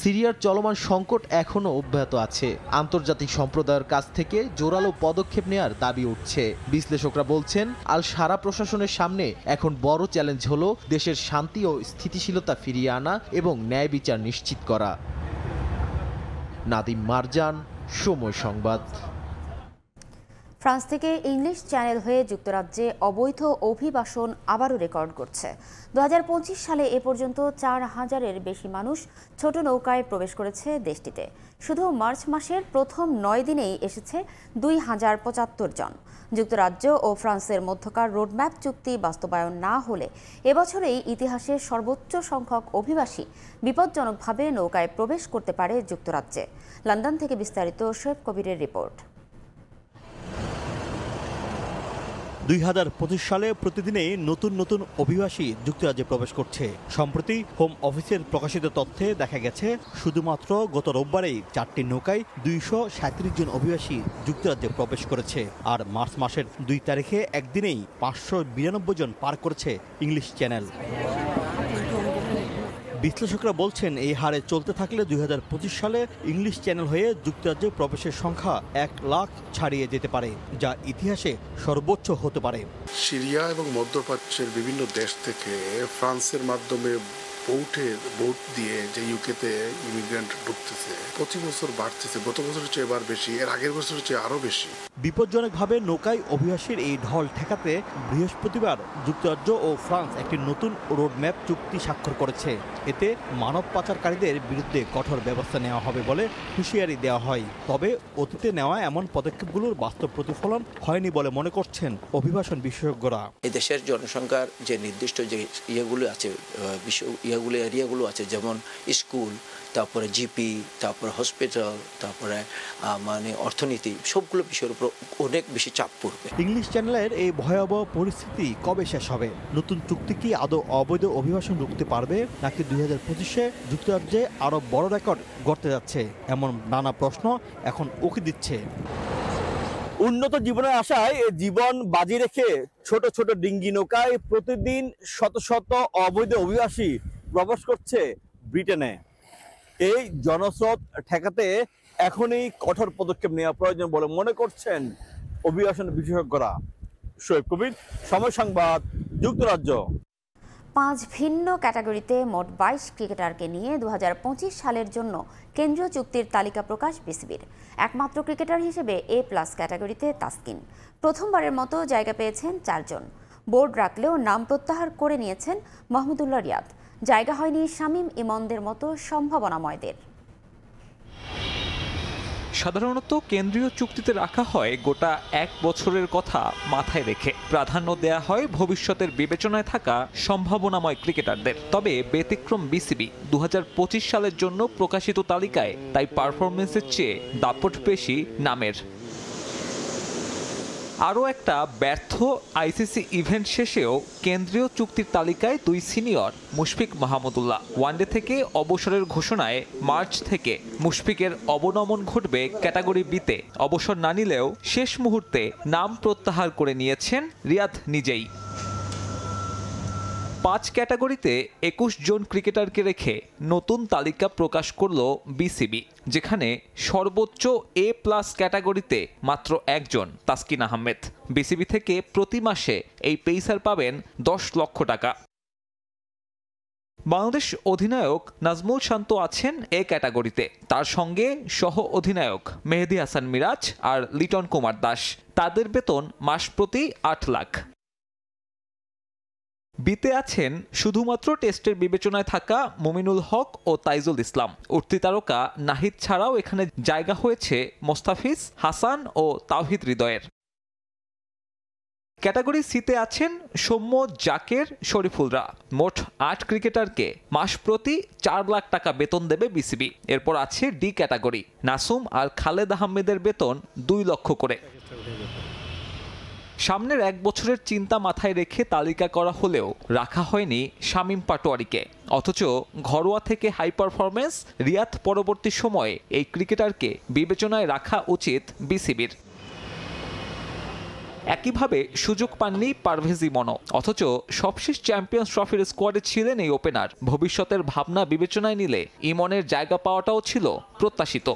সিরিয়ার চলমান সংকট এখনও অব্যাহত আছে। আন্তর্জাতিক সম্প্রদায়ের কাছ থেকে জোরালো পদক্ষেপ নেওয়ার দাবি উঠছে। বিশ্লেষকরা বলছেন, আল শারা প্রশাসনের সামনে এখন বড় চ্যালেঞ্জ হলো দেশের শান্তি ও স্থিতিশীলতা ফিরিয়ে আনা এবং ন্যায় বিচার নিশ্চিত করা। নাদিম মারজান, সময় সংবাদ। ফ্রান্স থেকে ইংলিশ চ্যানেল হয়ে যুক্তরাজ্যে অবৈধ অভিবাসন আবারও রেকর্ড করছে। 2025 সালে এ পর্যন্ত 4000-এর বেশি মানুষ ছোট নৌকায় প্রবেশ করেছে দেশটিতে। শুধু মার্চ মাসের প্রথম 9 দিনেই এসেছে 2075 জন। যুক্তরাজ্য ও ফ্রান্সের মধ্যকার রোডম্যাপ চুক্তি বাস্তবায়ন না হলে এবছরেই ইতিহাসের সর্বোচ্চ সংখ্যক অভিবাসী বিপজ্জনকভাবে নৌকায় প্রবেশ করতে পারে যুক্তরাজ্যে। লন্ডন থেকে বিস্তারিত শোয়েব কবিরের রিপোর্ট। 2025 সালে প্রতিদিনেই নতুন নতুন অভিবাসী যুক্তরাজ্যে প্রবেশ করছে। সম্প্রতি হোম অফিসের প্রকাশিত তথ্যে দেখা গেছে, শুধুমাত্র গত রোববারেই 4টি নৌকায় 237 জন অভিবাসী যুক্তরাজ্যে প্রবেশ করেছে। আর মার্চ মাসের 2 তারিখে একদিনেই 592 জন পার করেছে ইংলিশ চ্যানেল। বিশ্লেষকরা বলছেন, এই হারে চলতে থাকলে 2025 সালে ইংলিশ চ্যানেল হয়ে যুক্তরাজ্যে প্রবেশের সংখ্যা 1 লাখ ছাড়িয়ে যেতে পারে, যা ইতিহাসে সর্বোচ্চ হতে পারে। সিরিয়া এবং মধ্যপ্রাচ্যের বিভিন্ন দেশ থেকে ফ্রান্সের মাধ্যমে ভোট দিয়ে যে ইউকেতে ইমিগ্রেন্ট ঢুকতেছে, প্রতি বছর বাড়তেছে। গত বছরের চেয়ে এবার বেশি, এর আগের বছরের চেয়ে আরও বেশি। বিপজ্জনকভাবে নৌকায় অভিবাসীর এই ঢল ঠেকাতে বৃহস্পতিবার যুক্তরাজ্য ও ফ্রান্স একটি নতুন রোডম্যাপ চুক্তি স্বাক্ষর করেছে। এতে মানব পাচারকারীদের বিরুদ্ধে কঠোর ব্যবস্থা নেওয়া হবে বলে হুঁশিয়ারি দেওয়া হয়। তবে অতীতে নেওয়া এমন পদক্ষেপগুলোর বাস্তব প্রতিফলন হয়নি বলে মনে করছেন অভিবাসন বিশেষজ্ঞরা। এই দেশের জনসংখ্যার যে নির্দিষ্ট যে ইয়েগুলো আছে, এরিয়াগুলো আছে, যেমন স্কুল, তারপরে জিপি, তারপরে হসপিটাল, তারপরে মানে অর্থনীতি, সবগুলো বিষয়ের উপর অনেক বেশি চাপ পড়বে। ইংলিশ চ্যানেলের এই ভয়াবহ পরিস্থিতি কবে শেষ হবে? নতুন চুক্তি কি আদৌ অবৈধ অভিবাসন রুখতে পারবে, নাকি 2025-এ যুক্তরাজ্যে আরও বড় রেকর্ড গড়তে যাচ্ছে? এমন নানা প্রশ্ন এখন উকি দিচ্ছে। উন্নত জীবনের আশায় জীবন বাজি রেখে ছোট ছোট ডিঙ্গি নৌকায় প্রতিদিন শত শত অবৈধ অভিবাসী প্রবেশ করছে ব্রিটেনে। এই জনস্রোত ঠেকাতে এখনই কঠোর পদক্ষেপ নেওয়া প্রয়োজন বলে মনে করছেন অভিবাসন বিশেষজ্ঞরা। শোয়েব কবির, সময় সংবাদ, যুক্তরাজ্য। 5 ভিন্ন ক্যাটাগরিতে মোট 22 ক্রিকেটারকে নিয়ে 2025 সালের জন্য কেন্দ্রীয় চুক্তির তালিকা প্রকাশ বিসিবির। একমাত্র ক্রিকেটার হিসেবে A+ ক্যাটাগরিতে তাসকিন। প্রথমবারের মতো জায়গা পেয়েছেন 4 জন। বোর্ড রাখলেও নাম প্রত্যাহার করে নিয়েছেন মাহমুদুল্লাহ রিয়াদ। জায়গা হয়নি শামীম ইমনদের মতো সম্ভাবনাময়দের। সাধারণত কেন্দ্রীয় চুক্তিতে রাখা হয় গোটা 1 বছরের কথা মাথায় রেখে। প্রাধান্য দেয়া হয় ভবিষ্যতের বিবেচনায় থাকা সম্ভাবনাময় ক্রিকেটারদের। তবে ব্যতিক্রম বিসিবি 2025 সালের জন্য প্রকাশিত তালিকায় তাই পারফরমেন্সের চেয়ে দাপট বেশি নামের। আরও একটা ব্যর্থ আইসিসি ইভেন্ট শেষেও কেন্দ্রীয় চুক্তির তালিকায় 2 সিনিয়র মুশফিক মাহমুদুল্লাহ। ওয়ানডে থেকে অবসরের ঘোষণায় মার্চ থেকে মুশফিকের অবনমন ঘটবে ক্যাটাগরি বিতে। অবসর না নিলেও শেষ মুহূর্তে নাম প্রত্যাহার করে নিয়েছেন রিয়াদ নিজেই। 5 ক্যাটাগরিতে 21 জন ক্রিকেটারকে রেখে নতুন তালিকা প্রকাশ করল বিসিবি, যেখানে সর্বোচ্চ A+ ক্যাটাগরিতে মাত্র 1 জন, তাসকিন আহমেদ। বিসিবি থেকে প্রতি মাসে এই পেসার পাবেন 10 লক্ষ টাকা। বাংলাদেশ অধিনায়ক নাজমুল শান্ত আছেন A ক্যাটাগরিতে, তার সঙ্গে সহ অধিনায়ক মেহেদী হাসান মিরাজ আর লিটন কুমার দাস। তাদের বেতন মাস প্রতি 8 লাখ। বিতে আছেন শুধুমাত্র টেস্টের বিবেচনায় থাকা মুমিনুল হক ও তাইজুল ইসলাম। উঠতি তারকা নাহিদ ছাড়াও এখানে জায়গা হয়েছে মোস্তাফিজ, হাসান ও তাওহিদ হৃদয়ের। ক্যাটাগরি সিতে আছেন সৌম্য, জাকের, শরীফুলরা। মোট 8 ক্রিকেটারকে মাস প্রতি 4 লাখ টাকা বেতন দেবে বিসিবি। এরপর আছে ডি ক্যাটাগরি, নাসুম আর খালেদ আহমেদের বেতন 2 লক্ষ করে। সামনের 1 বছরের চিন্তা মাথায় রেখে তালিকা করা হলেও রাখা হয়নি শামীম পাটোয়ারিকে। অথচ ঘরোয়া থেকে হাই পারফরমেন্স রিয়াদ পরবর্তী সময়ে এই ক্রিকেটারকে বিবেচনায় রাখা উচিত বিসিবির। একইভাবে সুযোগ পাননি পারভেজ ইমনও। অথচ সবশেষ চ্যাম্পিয়ন্স ট্রফির স্কোয়াডে ছিলেন এই ওপেনার। ভবিষ্যতের ভাবনা বিবেচনায় নিলে ইমনের জায়গা পাওয়াটাও ছিল প্রত্যাশিত।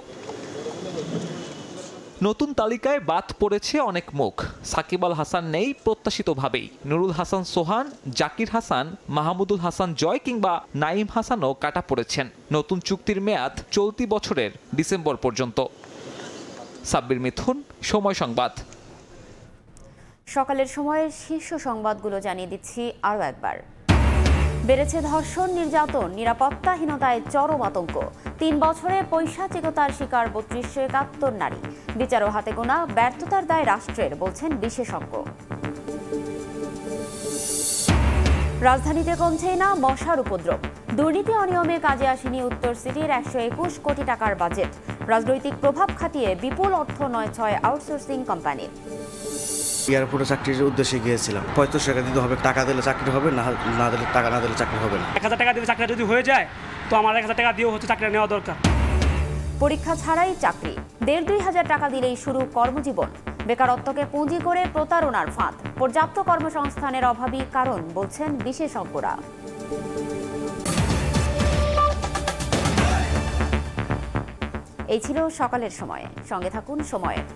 নতুন তালিকায় বাদ পড়েছে অনেক মুখ। সাকিব আল হাসান নেই প্রত্যাশিতভাবেই। নুরুল হাসান সোহান, জাকির হাসান, মাহমুদুল হাসান জয় কিংবা নাইম হাসানও কাটা পড়েছেন। নতুন চুক্তির মেয়াদ চলতি বছরের ডিসেম্বর পর্যন্ত। সাব্বির মিথুন, সময় সংবাদ। সকালের সময়ের শীর্ষ সংবাদগুলো জানিয়ে দিচ্ছি আরও একবার। বেড়েছে ধর্ষণ, নির্যাতন, নিরাপত্তাহীনতায় চরম আতঙ্ক। 3 বছরে পৈশাচিকতার শিকার 3271 নারী। বিচারও হাতে গোনা, ব্যর্থতার দায় রাষ্ট্রের, বলছেন বিশেষজ্ঞ। রাজধানীতে কমছেই না মশার উপদ্রব। দুর্নীতি অনিয়মে কাজে আসেনি উত্তর সিটির 121 কোটি টাকার বাজেট। রাজনৈতিক প্রভাব খাটিয়ে বিপুল অর্থ নয় 6 আউটসোর্সিং কোম্পানির। এয়ারপোর্টে চাকরির উদ্দেশ্যে গিয়েছিলাম। 35 টাকা দিতে হবে, টাকা দিলে চাকরি হবে, না দিলে টাকা না দিলে চাকরি হবে না। 1000 টাকা দিয়ে চাকরি যদি হয়ে যায় তো আমার 1000 টাকা দিয়েও হচ্ছে চাকরি নেওয়া দরকার। পরীক্ষা ছাড়াই চাকরি, 1,500 টাকা দিলেই শুরু কর্মজীবন। বেকারত্বকে পুঁজি করে প্রতারণার ফাঁদ। পর্যাপ্ত কর্মসংস্থানের অভাবই কারণ, বলছেন বিশেষজ্ঞরা। এই ছিল সকালের সময়। সঙ্গে থাকুন সময়ের।